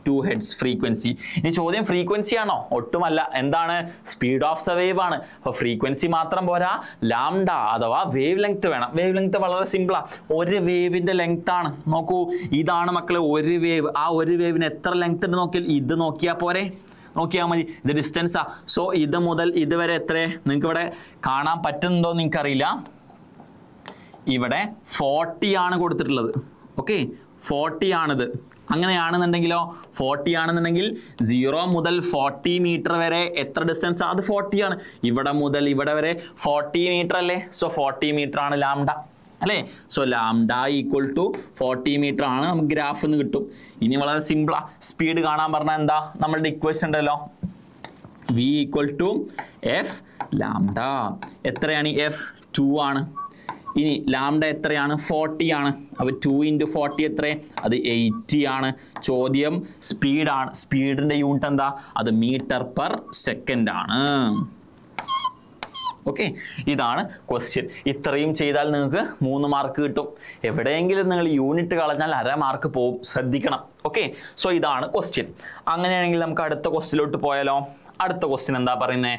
2 ഹെഡ്സ് ഫ്രീക്വൻസി. ഇനി ചോദ്യം ഫ്രീക്വൻസി ആണോ? ഒട്ടുമല്ല. എന്താണ്? സ്പീഡ് ഓഫ് ദ വേവ് ആണ്. അപ്പോൾ ഫ്രീക്വൻസി മാത്രം പോരാ, ലാംഡ അഥവാ വേവ് ലെങ്ത് വേണം. വേവ് ലെങ്ത് വളരെ സിമ്പിളാ, ഒരു വേവിന്റെ ലെങ്ത് ആണ്. നോക്കൂ, ഇതാണ് മക്കളെ ഒരു വേവ്. ആ ഒരു വേവിന് എത്ര ലെങ്ത് ഉണ്ട് നോക്കിയാൽ ഇത് നോക്കിയാൽ പോരെ, നോക്കിയാൽ മതി. ഇത് ഡിസ്റ്റൻസാ. സോ ഇത് മുതൽ ഇതുവരെ എത്ര നിങ്ങൾക്ക് ഇവിടെ കാണാൻ പറ്റുന്നുണ്ടോ എന്ന് എനിക്കറിയില്ല. ഇവിടെ 40 ആണ് കൊടുത്തിട്ടുള്ളത്. ഓക്കെ, 40 ആണിത്. അങ്ങനെയാണെന്നുണ്ടെങ്കിലോ 40 ആണെന്നുണ്ടെങ്കിൽ 0 മുതൽ 40 മീറ്റർ വരെ എത്ര ഡിസ്റ്റൻസ്? അത് 40 ആണ്. ഇവിടെ മുതൽ ഇവിടെ വരെ 40 മീറ്റർ അല്ലേ? സോ 40 മീറ്റർ ആണ് ലാംഡ അല്ലേ? So lambda equal to 40 metre ആണ്. നമുക്ക് ഗ്രാഫ് എന്ന് കിട്ടും. ഇനി വളരെ സിമ്പിളാ. സ്പീഡ് കാണാൻ പറഞ്ഞാൽ എന്താ? നമ്മളുടെ ഇക്വേഷൻ ഉണ്ടല്ലോ, v equal to F lambda. എത്രയാണ്? എഫ് 2 ആണ്. ഇനി ലാംഡ എത്രയാണ്? 40 ആണ്. അപ്പോൾ 2 × 40 എത്ര? അത് 80 ആണ്. ചോദ്യം സ്പീഡാണ്. സ്പീഡിൻ്റെ യൂണിറ്റ് എന്താ? അത് മീറ്റർ പെർ സെക്കൻഡ് ആണ്. ഓക്കെ, ഇതാണ് ക്വസ്റ്റ്യൻ. ഇത്രയും ചെയ്താൽ നിങ്ങൾക്ക് 3 മാർക്ക് കിട്ടും. എവിടെയെങ്കിലും നിങ്ങൾ യൂണിറ്റ് കളഞ്ഞാൽ അര മാർക്ക് പോവും, ശ്രദ്ധിക്കണം. ഓക്കെ, സോ ഇതാണ് ക്വസ്റ്റ്യൻ. അങ്ങനെയാണെങ്കിൽ നമുക്ക് അടുത്ത ക്വസ്റ്റ്യനിലോട്ട് പോയാലോ? അടുത്ത ക്വസ്റ്റ്യൻ എന്താ പറയുന്നത്?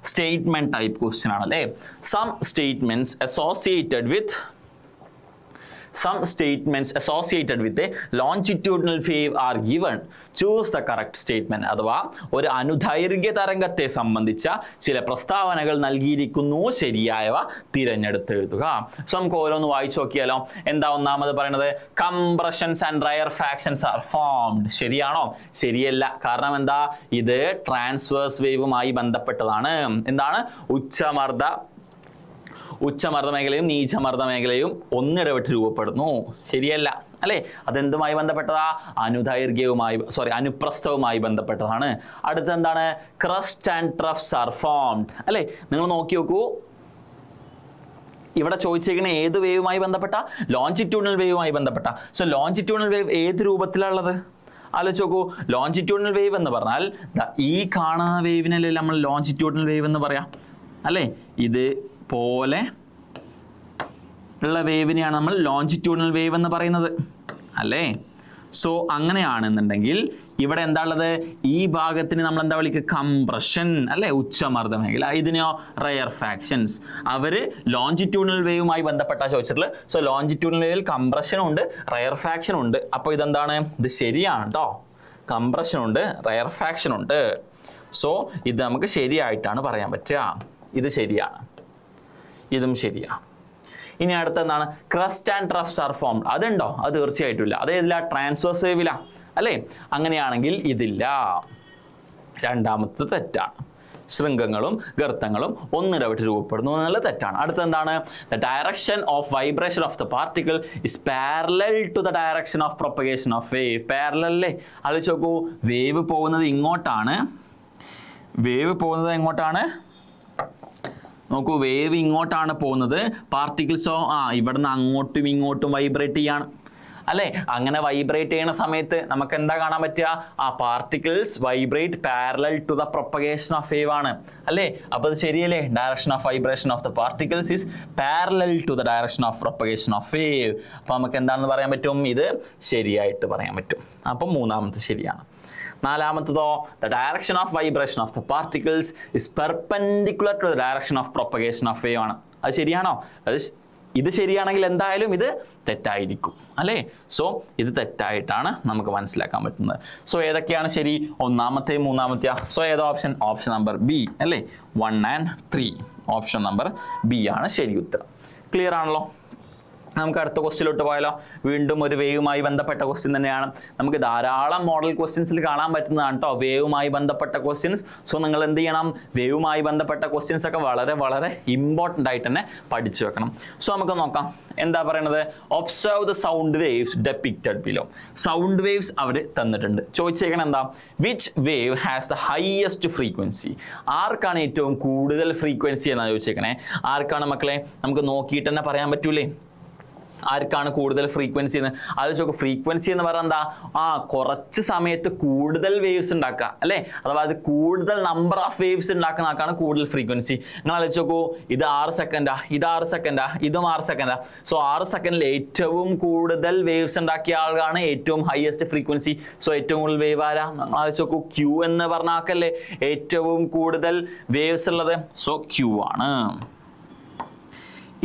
സ്റ്റേറ്റ്മെന്റ് ടൈപ്പ് ക്വസ്റ്റ്യൻ ആണല്ലേ. Some statements associated with a longitudinal wave are given. Choose the correct statement. അഥവാ ഒരു അനുദൈർഘ്യ തരംഗത്തെ സംബന്ധിച്ച ചില പ്രസ്താവനകൾ നൽകിയിരിക്കുന്നു, ശരിയായവ തിരഞ്ഞെടുത്തെഴുതുക. സോ നമുക്ക് ഓരോന്ന് വായിച്ചു നോക്കിയാലോ. എന്താ ഒന്നാമത് പറയുന്നത്? Compressions and rarefactions are formed. ശരിയാണോ? ശരിയല്ല. കാരണം എന്താ? ഇത് ട്രാൻസ്വേഴ്സ് വേവുമായി ബന്ധപ്പെട്ടതാണ്. എന്താണ്? ഉച്ചമർദ്ദ മേഖലയും നീചമർദ്ദ മേഖലയും ഒന്നിടവിട്ട് രൂപപ്പെടുന്നു. ശരിയല്ല അല്ലേ? അതെന്തുമായി ബന്ധപ്പെട്ടതാ? അനുപ്രസ്ഥവുമായി ബന്ധപ്പെട്ടതാണ്. അടുത്തെന്താണ്? Crest and troughs are formed അല്ലേ? നിങ്ങൾ നോക്കി നോക്കൂ, ഇവിടെ ചോദിച്ചിരിക്കുന്ന ഏത് വേവുമായി ബന്ധപ്പെട്ട? ലോഞ്ചിറ്റ്യൂഡിനൽ വേവുമായി ബന്ധപ്പെട്ട. സോ ലോഞ്ചിറ്റ്യൂഡിനൽ വേവ് ഏത് രൂപത്തിലുള്ളത്? ആലോചിച്ച് നോക്കൂ. ലോഞ്ചിറ്റ്യൂഡിനൽ വേവ് എന്ന് പറഞ്ഞാൽ ഈ കാണുന്ന വേവിനല്ലേ നമ്മൾ ലോഞ്ചിറ്റ്യൂഡിനൽ വേവ് എന്ന് പറയാം അല്ലേ? ഇത് പോലെ ഉള്ള വേവിനെയാണ് നമ്മൾ ലോഞ്ചിറ്റ്യൂഡിനൽ വേവ് എന്ന് പറയുന്നത് അല്ലേ? സോ അങ്ങനെയാണെന്നുണ്ടെങ്കിൽ ഇവിടെ എന്താ ഉള്ളത്? ഈ ഭാഗത്തിന് നമ്മൾ എന്താ വിളിക്കുക? കംപ്രഷൻ അല്ലേ? ഉച്ചമർദ്ദ മേഖല. ഇതിനെയോ റയർഫാക്ഷൻസ്. അവർ ലോഞ്ചിറ്റ്യൂഡിനൽ വേവുമായി ബന്ധപ്പെട്ടാണ് ചോദിച്ചിട്ടുള്ളത്. സോ ലോഞ്ചിറ്റ്യൂഡിനൽ വേവിൽ കംപ്രഷനും ഉണ്ട്, റയർഫാക്ഷനും ഉണ്ട്. അപ്പോൾ ഇതെന്താണ്? ഇത് ശരിയാണ് കേട്ടോ. കംപ്രഷനുണ്ട്, റയർഫാക്ഷനുണ്ട്. സോ ഇത് നമുക്ക് ശരിയായിട്ടാണ് പറയാൻ പറ്റുക. ഇത് ശരിയാണ്, ഇതും ശരിയാണ്. ഇനി അടുത്തെന്താണ്? Crest and troughs are formed. അതുണ്ടോ? അത് തീർച്ചയായിട്ടും ഇല്ല. അത് ഏതില്ല? ട്രാൻസ്വേഴ്സ് വേവിലാ അല്ലേ? അങ്ങനെയാണെങ്കിൽ ഇതില്ല. രണ്ടാമത്തെ തെറ്റാണ്. ശൃംഗങ്ങളും ഗർത്തങ്ങളും ഒന്നിടവിട്ട് രൂപപ്പെടുന്നു എന്നുള്ളത് തെറ്റാണ്. അടുത്തെന്താണ്? The direction of vibration of the particle is parallel to the direction of propagation of wave. പാരലല്ലേ? ആലോചിച്ച് നോക്കൂ. വേവ് പോകുന്നത് ഇങ്ങോട്ടാണ്. വേവ് പോകുന്നത് എങ്ങോട്ടാണ്? നോക്കൂ, വേവ് ഇങ്ങോട്ടാണ് പോകുന്നത്. പാർട്ടിക്കിൾസോ ഇവിടുന്ന് അങ്ങോട്ടും ഇങ്ങോട്ടും വൈബ്രേറ്റ് ചെയ്യാണ് അല്ലേ? അങ്ങനെ വൈബ്രേറ്റ് ചെയ്യുന്ന സമയത്ത് നമുക്ക് എന്താ കാണാൻ പറ്റുക? Particles vibrate parallel to the propagation of wave ആണ് അല്ലേ? അപ്പോൾ അത് ശരിയല്ലേ? Direction of vibration of the particles is parallel to the direction of propagation of wave. അപ്പോൾ നമുക്ക് എന്താണെന്ന് പറയാൻ പറ്റും? ഇത് ശരിയായിട്ട് പറയാൻ പറ്റും. അപ്പം മൂന്നാമത്തെ ശരിയാണ്. നാലാമത്തതോ? The direction of vibration of the particles is perpendicular to the direction of propagation of wave ആണ്. അത് ശരിയാണോ? ഇത് ശരിയാണെങ്കിൽ എന്തായാലും ഇത് തെറ്റായിരിക്കും അല്ലേ? സോ ഇത് തെറ്റായിട്ടാണ് നമുക്ക് മനസ്സിലാക്കാൻ പറ്റുന്നത്. സോ ഏതൊക്കെയാണ് ശരി? ഒന്നാമത്തെ മൂന്നാമത്തെ. സോ ഏതാ ഓപ്ഷൻ? ഓപ്ഷൻ നമ്പർ ബി അല്ലേ? 1 and 3. ഓപ്ഷൻ നമ്പർ ബി ആണ് ശരി ഉത്തരം. ക്ലിയർ ആണല്ലോ? നമുക്ക് അടുത്ത ക്വസ്റ്റ്യനിലോട്ട് പോയാലോ. വീണ്ടും ഒരു വേവുമായി ബന്ധപ്പെട്ട ക്വസ്റ്റ്യൻ തന്നെയാണ്. നമുക്ക് ധാരാളം മോഡൽ ക്വസ്റ്റ്യൻസിൽ കാണാൻ പറ്റുന്നതാണ് കേട്ടോ വേവുമായി ബന്ധപ്പെട്ട ക്വസ്റ്റ്യൻസ്. സോ നിങ്ങൾ എന്ത് ചെയ്യണം, വേവുമായി ബന്ധപ്പെട്ട ക്വസ്റ്റ്യൻസ് ഒക്കെ വളരെ വളരെ ഇമ്പോർട്ടൻ്റ് ആയിട്ട് തന്നെ പഠിച്ചു വെക്കണം. സോ നമുക്ക് നോക്കാം എന്താ പറയുന്നത്. Observe the sound waves depicted below. Sound waves അവർ തന്നിട്ടുണ്ട്. ചോദിച്ചേക്കണം എന്താ, which wave has the highest frequency. ആർക്കാണ് ഏറ്റവും കൂടുതൽ ഫ്രീക്വൻസി എന്നാണ് ചോദിച്ചേക്കണേ. ആർക്കാണ് മക്കളെ, നമുക്ക് നോക്കിയിട്ട് തന്നെ പറയാൻ പറ്റൂലേ ആർക്കാണ് കൂടുതൽ ഫ്രീക്വൻസി എന്ന്. ആലോചിച്ച് ഫ്രീക്വൻസി എന്ന് പറഞ്ഞാൽ എന്താ, കുറച്ച് സമയത്ത് കൂടുതൽ വേവ്സ് ഉണ്ടാക്കുക അല്ലേ, അഥവാ അത് കൂടുതൽ നമ്പർ ഓഫ് വേവ്സ് ഉണ്ടാക്കുന്ന ആൾക്കാണ് കൂടുതൽ ഫ്രീക്വൻസി. നിങ്ങൾ ആലോചിച്ച് നോക്കൂ, ഇത് 6 സെക്കൻഡാ, ഇത് 6 സെക്കൻഡാ, ഇതും 6 സെക്കൻഡാ. സോ 6 സെക്കൻഡിൽ ഏറ്റവും കൂടുതൽ വേവ്സ് ഉണ്ടാക്കിയ ആളാണ് ഏറ്റവും ഹയസ്റ്റ് ഫ്രീക്വൻസി. സോ ഏറ്റവും കൂടുതൽ വേവ് ആരാ, ആലോചിച്ച് നോക്കൂ, ക്യൂ എന്ന് പറഞ്ഞ ആൾക്കല്ലേ ഏറ്റവും കൂടുതൽ വേവ്സ് ഉള്ളത്. സോ ക്യൂ ആണ്.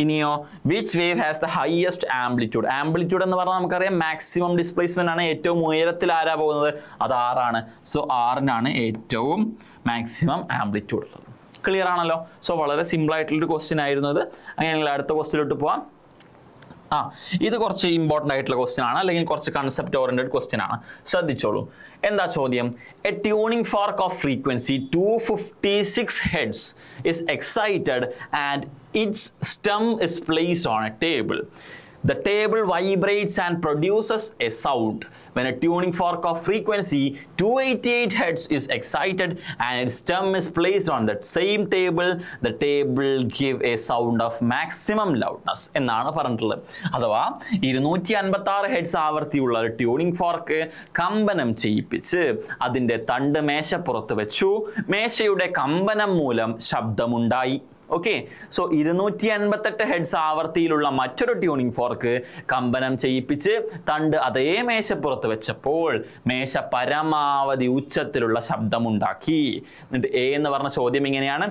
ഇനിയോ, which wave has the highest amplitude. Amplitude എന്ന് പറഞ്ഞാൽ നമുക്കറിയാം മാക്സിമം ഡിസ്പ്ലേസ്മെന്റ് ആണ്. ഏറ്റവും ഉയരത്തിൽ ആരാ പോകുന്നത്, അത് 6 ആണ്. സോ 6-നാണ് ഏറ്റവും മാക്സിമം ആംപ്ലിറ്റ്യൂഡ് ഉള്ളത്. ക്ലിയർ ആണല്ലോ. സോ വളരെ സിമ്പിൾ ആയിട്ടുള്ളൊരു ക്വസ്റ്റ്യൻ ആയിരുന്നു ഇത്. അങ്ങനെയാണെങ്കിൽ അടുത്ത ക്വസ്റ്റ്യനിലോട്ട് പോവാം. ഇത് കുറച്ച് ഇമ്പോർട്ടൻ്റ് ആയിട്ടുള്ള ക്വസ്റ്റ്യൻ ആണ്, അല്ലെങ്കിൽ കുറച്ച് കൺസെപ്റ്റ് ഓറിയന്റഡ് ക്വസ്റ്റ്യൻ ആണ്. ശ്രദ്ധിച്ചോളൂ. എന്താ ചോദ്യം, a tuning fork of frequency 256 hertz is excited and its stem is placed on a table. The table vibrates and produces a sound. When a tuning fork of frequency 288 Hz is excited and its stem is placed on that same table, the table give a sound of maximum loudness എന്നാണ് പറഞ്ഞിട്ടുള്ളത്. അഥവാ 256 heads ആവർത്തിയുള്ള ഒരു tuning fork കമ്പനം ചെയ്യിപ്പിച്ച് അതിൻ്റെ തണ്ട് മേശപ്പുറത്ത് വെച്ചു. മേശയുടെ കമ്പനം മൂലം ശബ്ദമുണ്ടായി. ഓക്കെ, സോ 258 ഹെഡ്സ് ആവർത്തിയിലുള്ള മറ്റൊരു ട്യൂണിംഗ് ഫോർക്ക് കമ്പനം ചെയ്യിപ്പിച്ച് തണ്ട് അതേ മേശപ്പുറത്ത് വെച്ചപ്പോൾ മേശ പരമാവധി ഉച്ചത്തിലുള്ള ശബ്ദമുണ്ടാക്കി. എന്നിട്ട് എ എന്ന് പറഞ്ഞ ചോദ്യം ഇങ്ങനെയാണ്,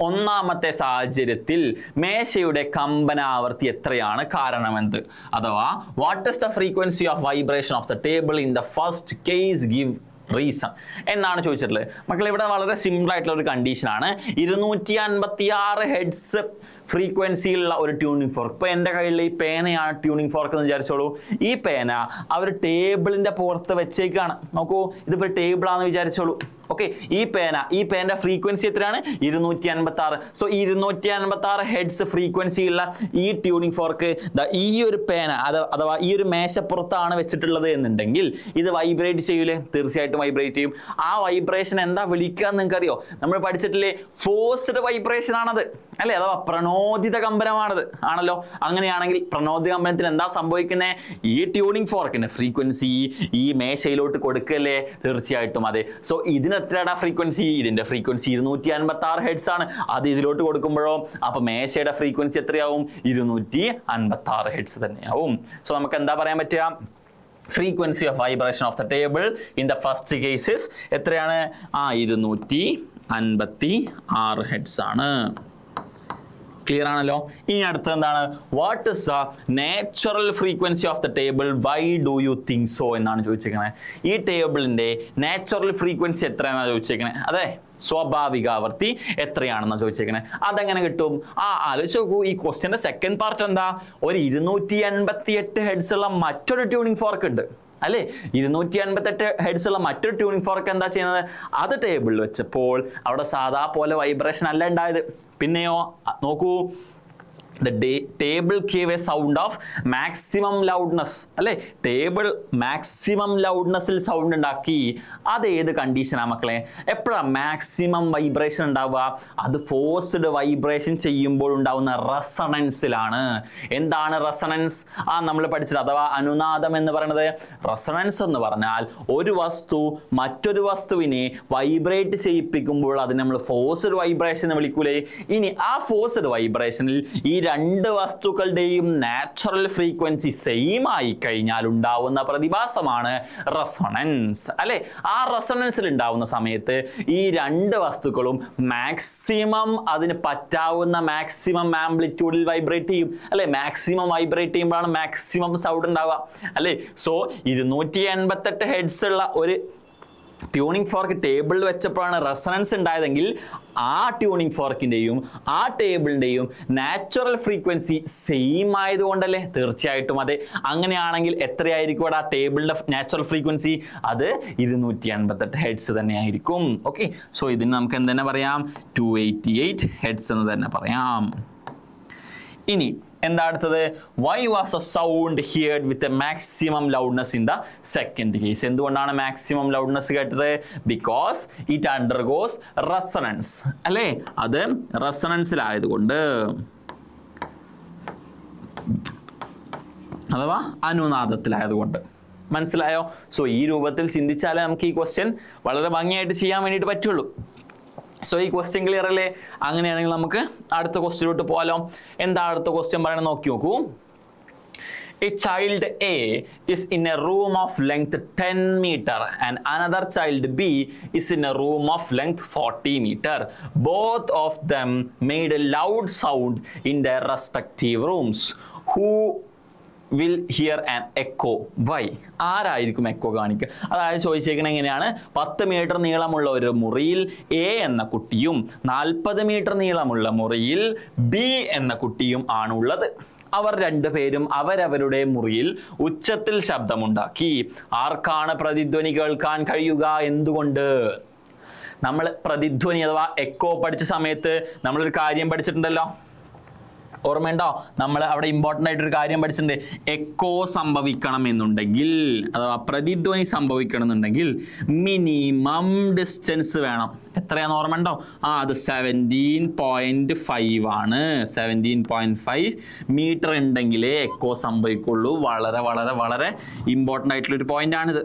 ഒന്നാമത്തെ സാഹചര്യത്തിൽ മേശയുടെ കമ്പനാവർത്തി എത്രയാണ് കാരണമെന്ത്. അഥവാ what is the frequency of vibration of the table in the first case give reason എന്നാണ് ചോദിച്ചിട്ടുള്ളത്. മക്കൾ ഇവിടെ വളരെ സിമ്പിൾ ആയിട്ടുള്ള ഒരു കണ്ടീഷനാണ്. 256 ഹെഡ്സ് ഫ്രീക്വൻസിയിലുള്ള ഒരു ട്യൂണിംഗ് ഫോർക്ക്. ഇപ്പോൾ എൻ്റെ കയ്യിൽ ഈ പേനയാണ് ട്യൂണിംഗ് ഫോർക്ക് എന്ന് വിചാരിച്ചോളൂ. ഈ പേന അവർ ടേബിളിൻ്റെ പുറത്ത് വെച്ചേക്കാണ്. നോക്കൂ, ഇതിപ്പോൾ ടേബിളാണെന്ന് വിചാരിച്ചോളൂ. ഓക്കെ, ഈ പേൻ്റെ ഫ്രീക്വൻസി എത്രയാണ്, 256. സോ 256 ഹെഡ്സ് ഫ്രീക്വൻസിയുള്ള ഈ ട്യൂണിംഗ് ഫോർക്ക് ഈ ഒരു പേന അഥവാ ഈ ഒരു മേശപ്പുറത്താണ് വെച്ചിട്ടുള്ളത് എന്നുണ്ടെങ്കിൽ ഇത് വൈബ്രേറ്റ് ചെയ്യൂലേ, തീർച്ചയായിട്ടും വൈബ്രേറ്റ് ചെയ്യും. ആ വൈബ്രേഷൻ എന്താ വിളിക്കുക എന്ന് നിങ്ങൾക്കറിയോ, നമ്മൾ പഠിച്ചിട്ടില്ലേ, ഫോഴ്സ്ഡ് വൈബ്രേഷൻ ആണത് അല്ലേ, അഥവാ പ്രണോദിത കമ്പനമാണത് ആണല്ലോ. അങ്ങനെയാണെങ്കിൽ പ്രണോദിത കമ്പനത്തിന് എന്താ സംഭവിക്കുന്നത്, ഈ ട്യൂണിംഗ് ഫോർക്കിന്റെ ഫ്രീക്വൻസി ഈ മേശയിലോട്ട് കൊടുക്കല്ലേ, തീർച്ചയായിട്ടും അതെ. സോ ഇതിന് എത്രയുടെ ഫ്രീക്വൻസി, ഇതിന്റെ ഫ്രീക്വൻസി 256 ഹെഡ്സ് ആണ്. അത് ഇതിലോട്ട് കൊടുക്കുമ്പോഴോ അപ്പൊ മേശയുടെ ഫ്രീക്വൻസി എത്രയാവും, 256 ഹെഡ്സ് തന്നെയാവും. സോ നമുക്ക് എന്താ പറയാൻ പറ്റുക, frequency of vibration of the table in the first cases എത്രയാണ്, 256 ഹെഡ്സ് ആണ്. ക്ലിയർ ആണല്ലോ. ഇനി അടുത്ത എന്താണ്, what is the natural frequency of the table, why do you think so എന്നാണ് ചോദിച്ചേക്കണേ. ഈ ടേബിളിന്റെ നാച്ചുറൽ ഫ്രീക്വൻസി എത്രയാണെന്നാണ് ചോദിച്ചേക്കണേ. അതെ, സ്വാഭാവികാവർത്തി എത്രയാണെന്നാണ് ചോദിച്ചേക്കണേ. അതെങ്ങനെ കിട്ടും, ആലോചിച്ച് നോക്കൂ. ഈ ക്വസ്റ്റ്യന്റെ സെക്കൻഡ് പാർട്ട് എന്താ, ഒരു 258 ഹെഡ്സ് ഉള്ള മറ്റൊരു ട്യൂണിംഗ് ഫോർക്ക് ഉണ്ട് അല്ലേ. 258 ഹെഡ്സ് ഉള്ള മറ്റൊരു ട്യൂണിംഗ് ഫോർക്ക് എന്താ ചെയ്യുന്നത്, അത് ടേബിളിൽ വെച്ചപ്പോൾ അവിടെ സാധാ പോലെ വൈബ്രേഷൻ അല്ല ഉണ്ടായത്. പിന്നെയോ നോക്കൂ, the table gave a sound of maximum loudness അല്ലേ. ടേബിൾ മാക്സിമം ലൗഡ്നെസ്സിൽ സൗണ്ട് ഉണ്ടാക്കി. അത് ഏത് കണ്ടീഷനാണ് മക്കളെ, എപ്പോഴാണ് മാക്സിമം വൈബ്രേഷൻ ഉണ്ടാവുക, അത് ഫോഴ്സ്ഡ് വൈബ്രേഷൻ ചെയ്യുമ്പോൾ ഉണ്ടാവുന്ന റെസണൻസിലാണ്. എന്താണ് റെസണൻസ്, നമ്മൾ പഠിച്ചത്, അഥവാ അനുനാദം എന്ന് പറയുന്നത്. റെസണൻസ് എന്ന് പറഞ്ഞാൽ ഒരു വസ്തു മറ്റൊരു വസ്തുവിനെ വൈബ്രേറ്റ് ചെയ്യിപ്പിക്കുമ്പോൾ അതിന് നമ്മൾ ഫോഴ്സ്ഡ് വൈബ്രേഷൻ എന്ന് വിളിക്കൂലേ. ഇനി ആ ഫോഴ്സ്ഡ് വൈബ്രേഷനിൽ ഈ രണ്ട് വസ്തുക്കളുടെയും നാച്ചുറൽ ഫ്രീക്വൻസി സെയിം ആയി കഴിഞ്ഞാൽ ഉണ്ടാവുന്ന പ്രതിഭാസമാണ് റെസൊണൻസ് അല്ലെ. ആ റെസൊണൻസിൽ ഉണ്ടാവുന്ന സമയത്ത് ഈ രണ്ട് വസ്തുക്കളും മാക്സിമം അതിന് പറ്റാവുന്ന മാക്സിമം ആംപ്ലിറ്റ്യൂഡിൽ വൈബ്രേറ്റ് ചെയ്യും അല്ലെ. മാക്സിമം വൈബ്രേറ്റ് ചെയ്യുമ്പോഴാണ് മാക്സിമം സൗണ്ട് ഉണ്ടാവുക അല്ലെ. സോ 288 ഹെഡ്സ് ഉള്ള ഒരു ട്യൂണിംഗ് ഫോർക്ക് ടേബിളിൽ വെച്ചപ്പോഴാണ് റെസണൻസ് ഉണ്ടായതെങ്കിൽ ആ ട്യൂണിംഗ് ഫോർക്കിൻ്റെയും ആ ടേബിളിൻ്റെയും നാച്ചുറൽ ഫ്രീക്വൻസി സെയിം ആയതുകൊണ്ടല്ലേ? തീർച്ചയായിട്ടും അതെ. അങ്ങനെയാണെങ്കിൽ എത്രയായിരിക്കും അവിടെ ആ ടേബിളിൻ്റെ നാച്ചുറൽ ഫ്രീക്വൻസി? അത് 258 ഹെഡ്സ് തന്നെ ആയിരിക്കും. ഓക്കെ, സോ ഇതിന് നമുക്ക് എന്ത് തന്നെ പറയാം? 288 ഹെഡ്സ് എന്ന് തന്നെ പറയാം. ഇനി എന്താ അടുത്തത്? Why was A sound heard with a maximum loudness in the second case? എന്തുകൊണ്ടാണ് മാക്സിമം ലൗഡ്നെസ് കേട്ടത്? ബിക്കോസ് ഇറ്റ് അണ്ടർഗോസ് റെസണൻസ് അല്ലേ? അത് റെസണൻസിലായതുകൊണ്ട്, അഥവാ അനുനാദത്തിലായതുകൊണ്ട്. മനസ്സിലായോ? സോ ഈ രൂപത്തിൽ ചിന്തിച്ചാലേ നമുക്ക് ഈ ക്വസ്റ്റ്യൻ വളരെ ഭംഗിയായിട്ട് ചെയ്യാൻ വേണ്ടിയിട്ട് പറ്റുള്ളൂ. സോ ഈ ക്വസ്റ്റ്യൻ ക്ലിയർ അല്ലേ? അങ്ങനെയാണെങ്കിൽ നമുക്ക് അടുത്ത ക്വസ്റ്റ്യനിലോട്ട് പോകാലോ. എന്താ അടുത്ത ക്വസ്റ്റ്യൻ പറയണത് നോക്കി നോക്കൂ. A child A is in a room of length 10 meter and another child B is in a room of length 40 meter. Both of them made a loud sound in their respective rooms. Who will hear an echo? Why? ആരായിരിക്കും echo കാണിക്കുക? അതായത് ചോദിച്ചേക്കുന്നത് എങ്ങനെയാണ്? 10 metre നീളമുള്ള ഒരു മുറിയിൽ A എന്ന കുട്ടിയും 40 metre നീളമുള്ള മുറിയിൽ ബി എന്ന കുട്ടിയും ആണുള്ളത്. അവർ രണ്ടുപേരും അവരവരുടെ മുറിയിൽ ഉച്ചത്തിൽ ശബ്ദമുണ്ടാക്കി. ആർക്കാണ് പ്രതിധ്വനി കേൾക്കാൻ കഴിയുക? എന്തുകൊണ്ട്? നമ്മൾ പ്രതിധ്വനി അഥവാ എക്കോ പഠിച്ച സമയത്ത് നമ്മളൊരു കാര്യം പഠിച്ചിട്ടുണ്ടല്ലോ, ഓർമ്മയുണ്ടോ? നമ്മൾ അവിടെ ഇമ്പോർട്ടൻ്റ് ആയിട്ടൊരു കാര്യം പഠിച്ചിട്ടുണ്ട്. എക്കോ സംഭവിക്കണം എന്നുണ്ടെങ്കിൽ, അഥവാ പ്രതിധ്വനി സംഭവിക്കണം എന്നുണ്ടെങ്കിൽ മിനിമം ഡിസ്റ്റൻസ് വേണം. എത്രയാണെന്ന് ഓർമ്മയുണ്ടോ? അത് 17.5 ആണ്. 17.5 മീറ്റർ ഉണ്ടെങ്കിലേ എക്കോ സംഭവിക്കുള്ളൂ. വളരെ വളരെ വളരെ ഇമ്പോർട്ടൻ്റ് ആയിട്ടുള്ളൊരു പോയിന്റാണിത്.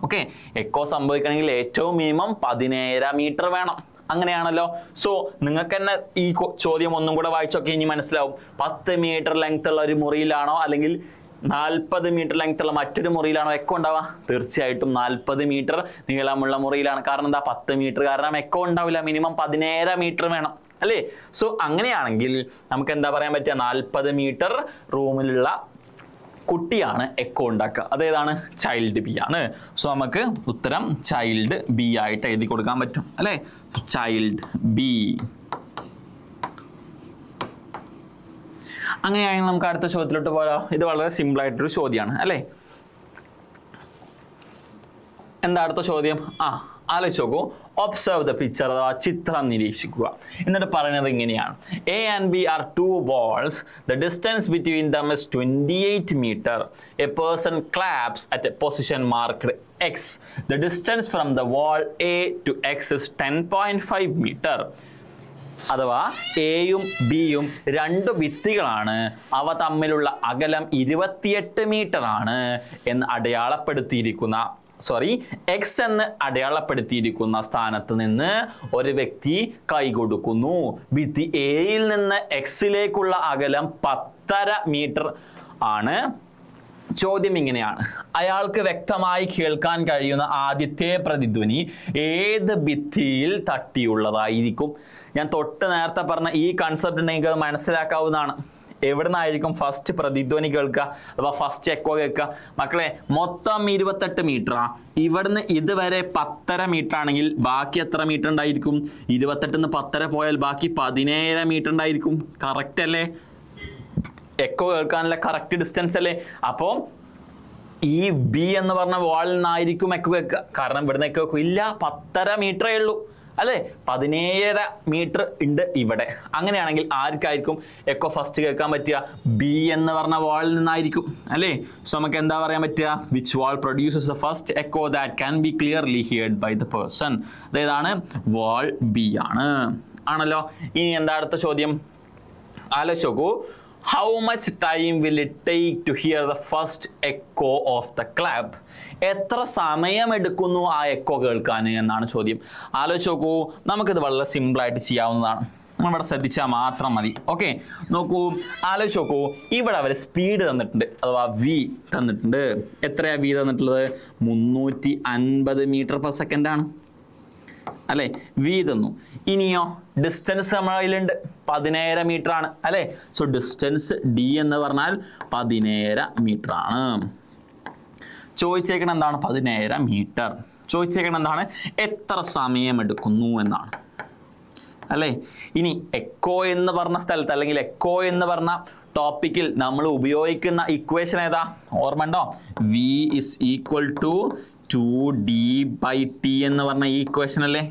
ഓക്കെ, എക്കോ സംഭവിക്കണമെങ്കിൽ ഏറ്റവും മിനിമം 17 മീറ്റർ വേണം. അങ്ങനെയാണല്ലോ. സോ നിങ്ങൾക്ക് തന്നെ ഈ ചോദ്യം ഒന്നും കൂടെ വായിച്ചൊക്കെ ഇനി മനസ്സിലാവും. 10 മീറ്റർ ലെങ്ത് ഉള്ള ഒരു മുറിയിലാണോ അല്ലെങ്കിൽ 40 മീറ്റർ ലെങ്ത് ഉള്ള മറ്റൊരു മുറിയിലാണോ എക്കോ ഉണ്ടാവുക? തീർച്ചയായിട്ടും 40 മീറ്റർ നീളമുള്ള മുറിയിലാണ്. കാരണം എന്താ? 10 മീറ്റർ കാരണം എക്കോ ഉണ്ടാവില്ല. മിനിമം 17 മീറ്റർ വേണം അല്ലേ? സോ അങ്ങനെയാണെങ്കിൽ നമുക്ക് എന്താ പറയാൻ പറ്റുക? 40 മീറ്റർ റൂമിലുള്ള കുട്ടിയാണ് എക്കോ ഉണ്ടാക്കുക. അതേതാണ്? ചൈൽഡ് ബി ആണ്. സോ നമുക്ക് ഉത്തരം ചൈൽഡ് ബി ആയിട്ട് എഴുതി കൊടുക്കാൻ പറ്റും അല്ലേ? Child B. അങ്ങനെയാണെങ്കിൽ നമുക്ക് അടുത്ത ചോദ്യത്തിലോട്ട് പോരാ. ഇത് വളരെ സിമ്പിൾ ആയിട്ടൊരു ചോദ്യമാണ് അല്ലേ? എന്താ അടുത്ത ചോദ്യം? ആലോചിച്ച് നോക്കൂ. ഒബ്സർവ് ദ പിക്ചർ, അഥവാ ചിത്രം നിരീക്ഷിക്കുക. എന്നിട്ട് പറയുന്നത് ഇങ്ങനെയാണ്: A and B are 2 balls. The distance between them is 28 meter. A person claps at a position marked X. The distance from the wall A to X is 10.5 meter. അഥവാ എയും ബിയും 2 ഭിത്തികളാണ്. അവ തമ്മിലുള്ള അകലം 28 മീറ്റർ ആണ് എന്ന് അടയാളപ്പെടുത്തിയിരിക്കുന്ന എക്സ് എന്ന് അടയാളപ്പെടുത്തിയിരിക്കുന്ന സ്ഥാനത്ത് നിന്ന് ഒരു വ്യക്തി കൈ കൊടുക്കുന്നു. ഭിത്തി എയിൽ നിന്ന് എക്സിലേക്കുള്ള അകലം 10.5 മീറ്റർ ആണ്. ചോദ്യം ഇങ്ങനെയാണ്: അയാൾക്ക് വ്യക്തമായി കേൾക്കാൻ കഴിയുന്ന ആദ്യത്തെ പ്രതിധ്വനി ഏത് ഭിത്തിയിൽ തട്ടിയുള്ളതായിരിക്കും? ഞാൻ തൊട്ട് നേരത്തെ പറഞ്ഞ ഈ കൺസെപ്റ്റ് നിങ്ങൾക്ക് മനസ്സിലാക്കാവുന്നതാണ്. എവിടെ നിന്നായിരിക്കും ഫസ്റ്റ് പ്രതിധ്വനി കേൾക്കുക അഥവാ ഫസ്റ്റ് എക്കോ കേൾക്കുക? മക്കളെ, മൊത്തം 28 മീറ്ററാ. ഇവിടുന്ന് ഇതുവരെ 10.5 മീറ്റർ ആണെങ്കിൽ ബാക്കി എത്ര മീറ്റർ ഉണ്ടായിരിക്കും? 28 10 പോയാൽ ബാക്കി 17 മീറ്റർ ഉണ്ടായിരിക്കും. കറക്റ്റ് അല്ലേ? എക്കോ കേൾക്കാനുള്ള കറക്റ്റ് ഡിസ്റ്റൻസ് അല്ലേ? അപ്പോൾ ഈ ബി എന്ന് പറഞ്ഞ വാളിൽ നിന്നായിരിക്കും എക്കോ കേൾക്കുക. കാരണം ഇവിടുന്ന് എക്കോ ഇല്ല, 10.5 മീറ്ററേ ഉള്ളൂ അല്ലേ? 17 മീറ്റർ ഉണ്ട് ഇവിടെ. അങ്ങനെയാണെങ്കിൽ ആർക്കായിരിക്കും എക്കോ ഫസ്റ്റ് കേൾക്കാൻ പറ്റുക? ബി എന്ന് പറഞ്ഞ വാളിൽ നിന്നായിരിക്കും അല്ലേ? സോ നമുക്ക് എന്താ പറയാൻ പറ്റുക? Which wall produces the first echo that can be clearly heard by the person? അതേതാണ്? വാൾ ബി ആണ്. ആണല്ലോ. ഇനി എന്താ അടുത്ത ചോദ്യം? ആലോചിച്ച് നോക്കൂ. How much time will it take to hear the first echo of the clap? എത്ര സമയം എടുക്കുന്നു ആ എക്കോ കേൾക്കാൻ എന്നാണ് ചോദ്യം. ആലോചിച്ച് നോക്കൂ. നമുക്കിത് വളരെ സിമ്പിളായിട്ട് ചെയ്യാവുന്നതാണ്. നമ്മളിവിടെ ശ്രദ്ധിച്ചാൽ മാത്രം മതി. ഓക്കെ, നോക്കൂ, ആലോചിച്ച് നോക്കൂ. ഇവിടെ അവർ സ്പീഡ് തന്നിട്ടുണ്ട്, അഥവാ വി തന്നിട്ടുണ്ട്. എത്രയാണ് വി തന്നിട്ടുള്ളത്? 350 മീറ്റർ പെർ സെക്കൻഡ് ആണ് അല്ലേ? വി തന്നു. ഇനിയോ ഡിസ്റ്റൻസ് നമ്മുടെ കയ്യിലുണ്ട്, 17 മീറ്റർ ആണ് അല്ലേ? സോ ഡിസ്റ്റൻസ് ഡി എന്ന് പറഞ്ഞാൽ 17 മീറ്റർ ആണ്. ചോദിച്ചേക്കണം എന്താണ്? 17 മീറ്റർ. ചോദിച്ചേക്കണം എന്താണ്, എത്ര സമയമെടുക്കുന്നു എന്നാണ് അല്ലേ. ഇനി എക്കോ എന്ന് പറഞ്ഞ സ്ഥലത്ത് അല്ലെങ്കിൽ എക്കോ എന്ന് പറഞ്ഞ ടോപ്പിക്കിൽ നമ്മൾ ഉപയോഗിക്കുന്ന ഇക്വേഷൻ ഏതാ ഓർമ്മ ഉണ്ടോ? V is equal to 2D/T എന്ന് പറഞ്ഞ ഈ ഇക്വേഷൻ അല്ലേ.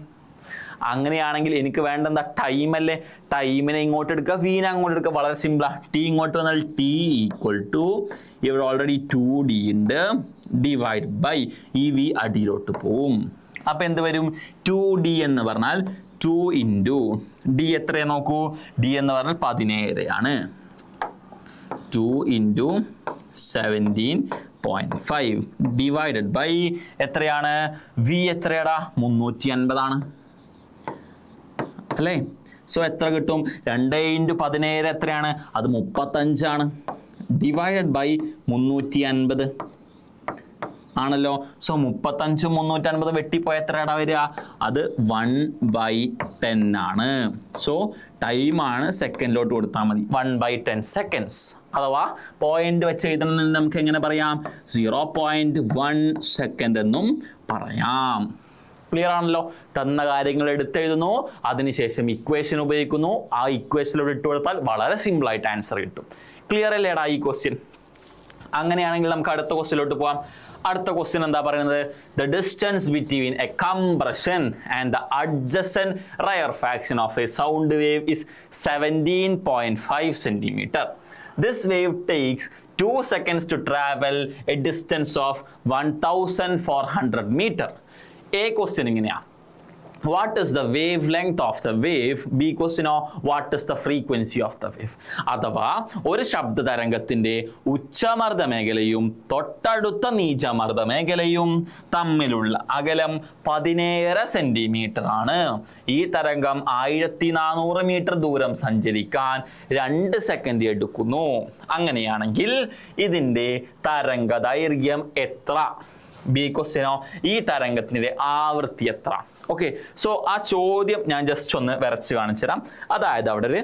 അങ്ങനെയാണെങ്കിൽ എനിക്ക് വേണ്ട എന്താ, ടൈം അല്ലേ. ടൈമിനെ ഇങ്ങോട്ട് എടുക്കുക, വീനെ അങ്ങോട്ട് എടുക്കുക, വളരെ സിമ്പിളാ. ടി ഇങ്ങോട്ട് വന്നാൽ T ഈക്വൽ ടു ഇവിടെ ഓൾറെഡി 2D ഉണ്ട്, ഡിവൈഡ് ബൈ ഈ V അടിയിലോട്ട് പോവും. അപ്പൊ എന്ത് വരും, 2D എന്ന് പറഞ്ഞാൽ 2 ഇൻറ്റു D എത്രയാ നോക്കൂ, D എന്ന് പറഞ്ഞാൽ 17 ആണ്. 2 ഇൻറ്റു 17.5 ഡിവൈഡഡ് ബൈ എത്രയാണ്, V എത്രയാടാ, 350 ആണ് അല്ലേ. സോ എത്ര കിട്ടും, 2 ഇൻറ്റു 17 എത്രയാണ്, അത് 35 ആണ്, ഡിവൈഡഡ് ബൈ 350 ആണല്ലോ. സോ 35 350 വെട്ടിപ്പോയ എത്രയാടാ വരിക, അത് 1/10 ആണ്. സോ ടൈമാണ് സെക്കൻഡിലോട്ട് കൊടുത്താൽ മതി, 1/10 seconds. അഥവാ പോയിന്റ് വെച്ച് എഴുതണമെന്ന് നമുക്ക് എങ്ങനെ പറയാം, 0.1 സെക്കൻഡ് എന്നും പറയാം. ക്ലിയർ ആണല്ലോ. തന്ന കാര്യങ്ങൾ എടുത്തെഴുതുന്നു, അതിനുശേഷം ഇക്വേഷൻ ഉപയോഗിക്കുന്നു, ആ ഇക്വേഷനിലോട്ട് ഇട്ട് കൊടുത്താൽ വളരെ സിമ്പിൾ ആയിട്ട് ആൻസർ കിട്ടും. ക്ലിയർ അല്ലേടാ ഈ ക്വസ്റ്റ്യൻ? അങ്ങനെയാണെങ്കിൽ നമുക്ക് അടുത്ത ക്വസ്റ്റ്യനിലോട്ട് പോകാം. അടുത്ത ക്വസ്റ്റ്യൻ എന്താ പറയുന്നത്, the distance between a compression and the adjacent rarefaction of a sound wave is 17.5 centimeter. This wave takes 2 seconds to travel a distance of 1400 meter. A question ഇങ്ങനെയാ, what is the wavelength of the wave? B question what is the frequency of the wave? അഥവാ ഒരു ശബ്ദ തരംഗത്തിന്റെ ഉച്ചമർദ്ദ മേഖലയും തൊട്ടടുത്ത നീചമർദ്ദ മേഖലയും തമ്മിലുള്ള അകലം 17 സെന്റിമീറ്റർ ആണ്. ഈ തരംഗം 1400 മീറ്റർ ദൂരം സഞ്ചരിക്കാൻ 2 സെക്കൻഡ് എടുക്കുന്നു. അങ്ങനെയാണെങ്കിൽ ഇതിന്റെ തരംഗ ദൈർഘ്യം എത്ര? ബി ക്വസ്റ്റ്യനോ, ഈ തരംഗത്തിന്റെ ആവൃത്തി എത്ര? ഓക്കെ, സോ ആ ചോദ്യം ഞാൻ ജസ്റ്റ് ഒന്ന് വരച്ച് കാണിച്ചു തരാം. അതായത് അവിടെ ഒരു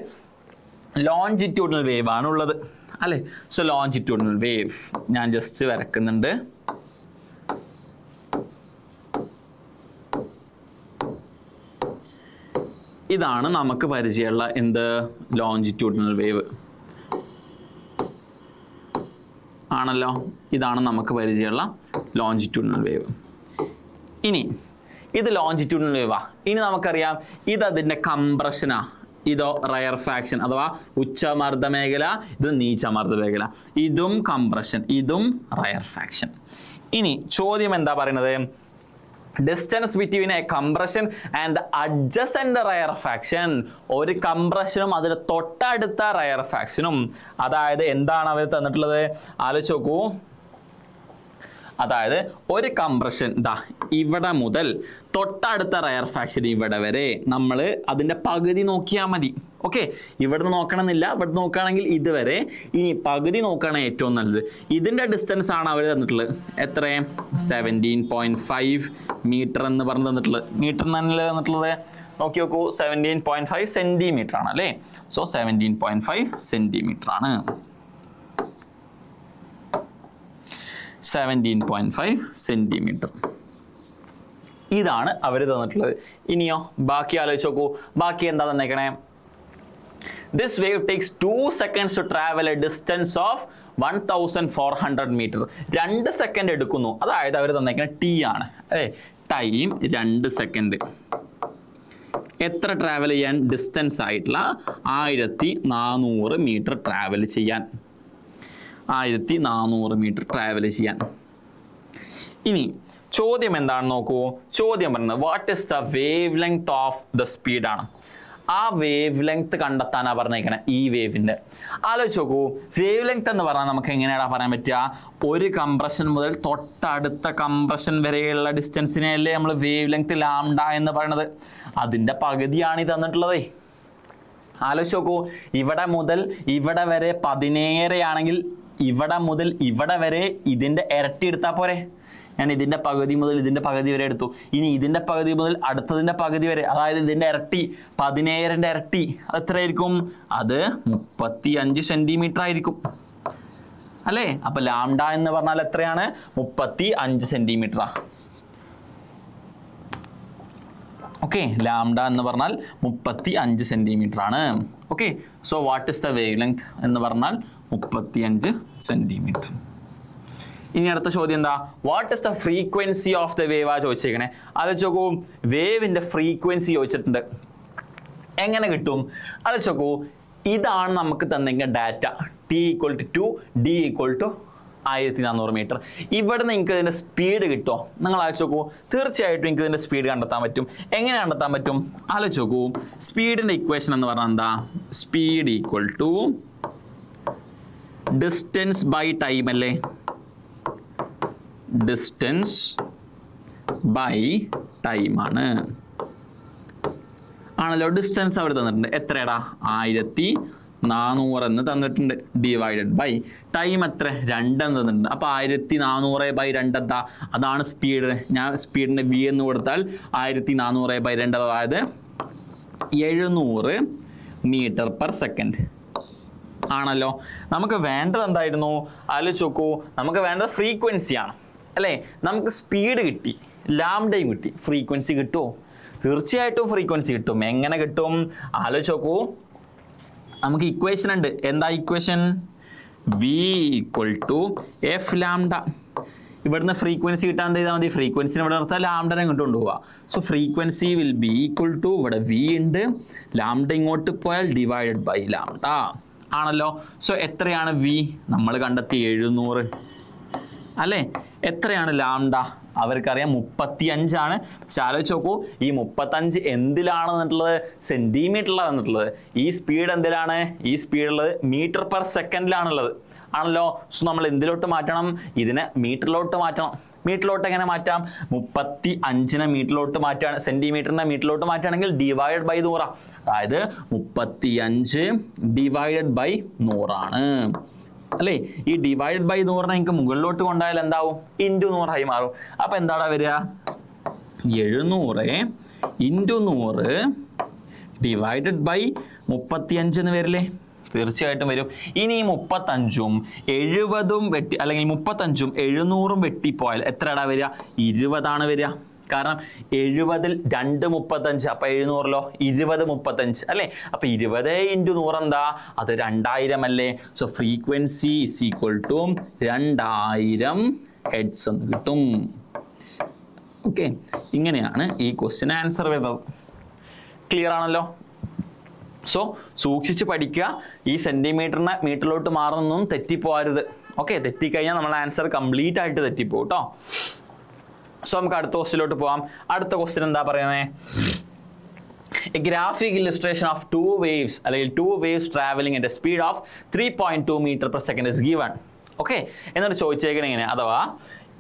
ലോഞ്ചിറ്റ്യൂഡിനൽ വേവ് ആണ് ഉള്ളത് അല്ലേ. സോ ലോഞ്ചിറ്റ്യൂഡിനൽ വേവ് ഞാൻ ജസ്റ്റ് വരക്കുന്നുണ്ട്. ഇതാണ് നമുക്ക് പരിചയമുള്ള എന്ത്, ലോഞ്ചിറ്റ്യൂഡിനൽ വേവ് ആണല്ലോ. ഇതാണ് നമുക്ക് പരിചയമുള്ള ലോഞ്ചിറ്റ്യൂഡിനൽ വേവ്. ഇനി ഇത് ലോഞ്ചിറ്റ്യൂഡിനൽ വേവാ. ഇനി നമുക്കറിയാം ഇത് അതിൻ്റെ കംപ്രഷനാ, ഇതോ റയർഫാക്ഷൻ അഥവാ ഉച്ചമർദ്ദ മേഖല, ഇത് നീചമർദ്ദ മേഖല. ഇതും കംപ്രഷൻ, ഇതും റയർഫാക്ഷൻ. ഇനി ചോദ്യം എന്താ പറയുന്നത്, distance between a compression and adjacent rarefaction. ഒരു കംപ്രഷനും അതിന് തൊട്ടടുത്ത റയർഫാക്ഷനും, അതായത് എന്താണ് അവർ തന്നിട്ടുള്ളത് ആലോചിച്ച് നോക്കൂ. അതായത് ഒരു കംപ്രഷൻ ദാ ഇവിടെ മുതൽ തൊട്ടടുത്ത റയർഫാക്ഷൻ ഇവിടെ വരെ നമ്മൾ അതിൻ്റെ പകുതി നോക്കിയാൽ മതി. ഓക്കെ, ഇവിടുന്ന് നോക്കണമെന്നില്ല, ഇവിടെ നോക്കുകയാണെങ്കിൽ ഇതുവരെ. ഇനി പകുതി നോക്കുകയാണ് ഏറ്റവും നല്ലത്. ഇതിൻ്റെ ഡിസ്റ്റൻസ് ആണ് അവർ തന്നിട്ടുള്ളത്. എത്ര? 17.5 മീറ്റർ എന്ന് പറഞ്ഞ് തന്നിട്ടുള്ളത്. മീറ്റർ എന്നല്ലേ തന്നിട്ടുള്ളത്? നോക്കി നോക്കൂ, 17.5 സെൻറ്റിമീറ്റർ ആണ് അല്ലേ. സോ 17.5 സെൻറ്റിമീറ്റർ ആണ്. 17.5 സെൻറ്റിമീറ്റർ. ഇതാണ് അവർ തന്നിട്ടുള്ളത്. ഇനിയോ ബാക്കി ആലോചിച്ച് നോക്കൂ. ബാക്കി എന്താ തന്നേക്കണേ? This wave takes 2 seconds to travel a distance of 1400 meter. 2 second എടുക്കുന്നു. അതായത് അവർ തന്നേക്കണ T ആണ് അല്ലേ. Time 2 second. എത്ര ട്രാവൽ ചെയ്യാൻ? ഡിസ്റ്റൻസ് ആയിട്ടുള്ള 1400 മീറ്റർ ട്രാവൽ ചെയ്യാൻ. 1400 മീറ്റർ ട്രാവൽ ചെയ്യാൻ. ഇനി ചോദ്യം എന്താണെന്ന് നോക്കൂ. ചോദ്യം പറയുന്നത് what is the wave length of the speed ആണ്. ആ വേവ് ലെങ്ത് കണ്ടെത്താനാണ് പറഞ്ഞേക്കണേ ഈ വേവിൻ്റെ. ആലോചിച്ച് നോക്കൂ, വേവ് ലെങ്ത് എന്ന് പറഞ്ഞാൽ നമുക്ക് എങ്ങനെയാണ് പറയാൻ പറ്റുക? ഒരു കംപ്രഷൻ മുതൽ തൊട്ടടുത്ത കംപ്രഷൻ വരെയുള്ള ഡിസ്റ്റൻസിനെയല്ലേ നമ്മൾ വേവ് ലെങ്ത് ലാംഡ എന്ന് പറയുന്നത്. അതിൻ്റെ പകുതിയാണ് ഈ തന്നിട്ടുള്ളത്. ആലോചിച്ച് നോക്കൂ, ഇവിടെ മുതൽ ഇവിടെ വരെ 17 ആണെങ്കിൽ ഇവിടെ മുതൽ ഇവിടെ വരെ ഇതിൻ്റെ ഇരട്ടി എടുത്താൽ പോരെ. ഞാൻ ഇതിൻ്റെ പകുതി മുതൽ ഇതിൻ്റെ പകുതി വരെ എടുത്തു. ഇനി ഇതിൻ്റെ പകുതി മുതൽ അടുത്തതിൻ്റെ പകുതി വരെ, അതായത് ഇതിൻ്റെ ഇരട്ടി 17ൻ്റെ ഇരട്ടി. അത് എത്രയായിരിക്കും? അത് 35 സെൻറ്റിമീറ്റർ ആയിരിക്കും അല്ലേ. അപ്പം ലാംഡ എന്ന് പറഞ്ഞാൽ എത്രയാണ്? 35 സെൻറ്റിമീറ്ററാണ്. ഓക്കെ, ലാംഡ എന്ന് പറഞ്ഞാൽ 35 സെൻറ്റിമീറ്റർ ആണ്. Okay, so what is the wave length എന്ന് പറഞ്ഞാൽ 35 സെൻറ്റിമീറ്റർ. ഇനി അടുത്ത ചോദ്യം എന്താ? What is the frequency of the wave ആ ചോദിച്ചേക്കണേ. ആലോചിച്ച് നോക്കൂ, വേവിൻ്റെ ഫ്രീക്വൻസി ചോദിച്ചിട്ടുണ്ട്. എങ്ങനെ കിട്ടും? ആലോചിച്ച് നോക്കൂ, ഇതാണ് നമുക്ക് തന്നെങ്കിൽ ഡാറ്റ T = 2, D = 1400 മീറ്റർ. ഇവിടെ നിങ്ങൾക്ക് ഇതിൻ്റെ സ്പീഡ് കിട്ടുമോ? നിങ്ങൾ ആലോചിച്ച് നോക്കൂ. തീർച്ചയായിട്ടും നിങ്ങൾക്ക് ഇതിൻ്റെ സ്പീഡ് കണ്ടെത്താൻ പറ്റും. എങ്ങനെ കണ്ടെത്താൻ പറ്റും? ആലോചിച്ച് നോക്കൂ. സ്പീഡിൻ്റെ ഇക്വേഷൻ എന്ന് പറഞ്ഞാൽ എന്താ? സ്പീഡ് = ഡിസ്റ്റൻസ് ബൈ ടൈം അല്ലേ? ഡിസ്റ്റൻസ് ബൈ ടൈം ആണല്ലോ. ഡിസ്റ്റൻസ് അവർ തന്നിട്ടുണ്ട്. എത്രയാടാ? 1400 എന്ന് തന്നിട്ടുണ്ട്. ഡിവൈഡഡ് ബൈ ടൈം എത്ര? 2 എന്ന് തന്നിട്ടുണ്ട്. അപ്പോൾ 1400/2 എന്താ? അതാണ് സ്പീഡ്. ഞാൻ സ്പീഡിൻ്റെ V എന്ന് കൊടുത്താൽ 1400/2 അതായത് 700 മീറ്റർ/സെക്കൻഡ് ആണല്ലോ. നമുക്ക് വേണ്ടത് എന്തായിരുന്നു? ആലോചിച്ച് നോക്കൂ. നമുക്ക് വേണ്ടത് ഫ്രീക്വൻസിയാണ് അല്ലേ? നമുക്ക് സ്പീഡ് കിട്ടി, ലാംഡയും കിട്ടി. ഫ്രീക്വൻസി കിട്ടുമോ? തീർച്ചയായിട്ടും ഫ്രീക്വൻസി കിട്ടും. എങ്ങനെ കിട്ടും? ആലോചിച്ച് നോക്കൂ. നമുക്ക് ഇക്വേഷൻ ഉണ്ട്. എന്താ ഇക്വേഷൻ? V = F lambda. ഇവിടുന്ന് ഫ്രീക്വൻസി കിട്ടാൻ എന്ത് ചെയ്താൽ മതി? ഫ്രീക്വൻസിനെ ഇവിടെ നിർത്താൻ ലാംഡനെ ഇങ്ങോട്ട് കൊണ്ടുപോവുക. So frequency will be equal to, ഇവിടെ V ഉണ്ട്, ലാംഡ ഇങ്ങോട്ട് പോയാൽ ഡിവൈഡഡ് ബൈ ലാംഡ ആണല്ലോ. സോ എത്രയാണ് V? നമ്മൾ കണ്ടെത്തി 700 അല്ലേ? എത്രയാണ് ലാംഡ? അവർക്കറിയാം 35 ആണ്. പക്ഷെ ആലോചിച്ച് നോക്കൂ, ഈ 35 എന്തിലാണ് എന്നിട്ടുള്ളത്? സെൻറ്റിമീറ്ററിലാണ് എന്നിട്ടുള്ളത്. ഈ സ്പീഡ് എന്തിലാണ്? ഈ സ്പീഡുള്ളത് മീറ്റർ/സെക്കൻഡിലാണുള്ളത് ആണല്ലോ. സോ നമ്മൾ എന്തിലോട്ട് മാറ്റണം? ഇതിനെ മീറ്ററിലോട്ട് മാറ്റണം. മീറ്ററിലോട്ട് എങ്ങനെ മാറ്റാം? 35നെ മീറ്ററിലോട്ട് മാറ്റുകയാണ്, സെൻറ്റിമീറ്ററിനെ മീറ്ററിലോട്ട് മാറ്റുകയാണെങ്കിൽ ഡിവൈഡഡ് ബൈ 100. അതായത് 35 ഡിവൈഡഡ് ബൈ 100 ആണ് അല്ലേ? ഈ ഡിവൈഡ് ബൈ 100 നിങ്ങൾക്ക് മുകളിലോട്ട് കൊണ്ടായാൽ എന്താവും? ഇൻറ്റു 100 ആയി മാറും. അപ്പോൾ എന്താടാ വരിക? 700 × 100 ഡിവൈഡഡ് ബൈ 35 എന്ന് വരില്ലേ? തീർച്ചയായിട്ടും വരും. ഇനി 35ഉം 70ഉം വെട്ടി, അല്ലെങ്കിൽ 35ഉം 700ഉം വെട്ടിപ്പോയാൽ എത്രയാടാ വരിക? 20 വരിക. കാരണം 70ൽ 2 35, അപ്പോൾ 700ലോ 20 35 അല്ലേ? അപ്പോൾ 20 × 100 എന്താ? അത് 2000 അല്ലേ? സോ ഫ്രീക്വൻസി = 2000 ഹെഡ്സ് എന്ന് കിട്ടും. ഓക്കെ, ഇങ്ങനെയാണ് ഈ ക്വസ്റ്റ്യൻ ആൻസർ വരുന്നത്. ക്ലിയർ ആണല്ലോ? സോ സൂക്ഷിച്ച് പഠിക്കുക. ഈ സെൻറ്റിമീറ്ററിനെ മീറ്ററിലോട്ട് മാറുന്നൊന്നും തെറ്റിപ്പോകരുത്. ഓക്കെ, തെറ്റിക്കഴിഞ്ഞാൽ നമ്മളെ ആൻസർ കംപ്ലീറ്റ് ആയിട്ട് തെറ്റിപ്പോകും കേട്ടോ. സോ നമുക്ക് അടുത്ത ക്വസ്റ്റ്യനിലോട്ട് പോകാം. അടുത്ത ക്വസ്റ്റ്യൻ എന്താ പറയുന്നത്? A graphic illustration of 2 waves അല്ലെങ്കിൽ 2 waves travelling at a speed of 3.2 മീറ്റർ/സെക്കൻഡ് ഇസ് ഗിവൺ. ഓക്കെ, എന്നിട്ട് ചോദിച്ചേക്കണേ ഇങ്ങനെ, അഥവാ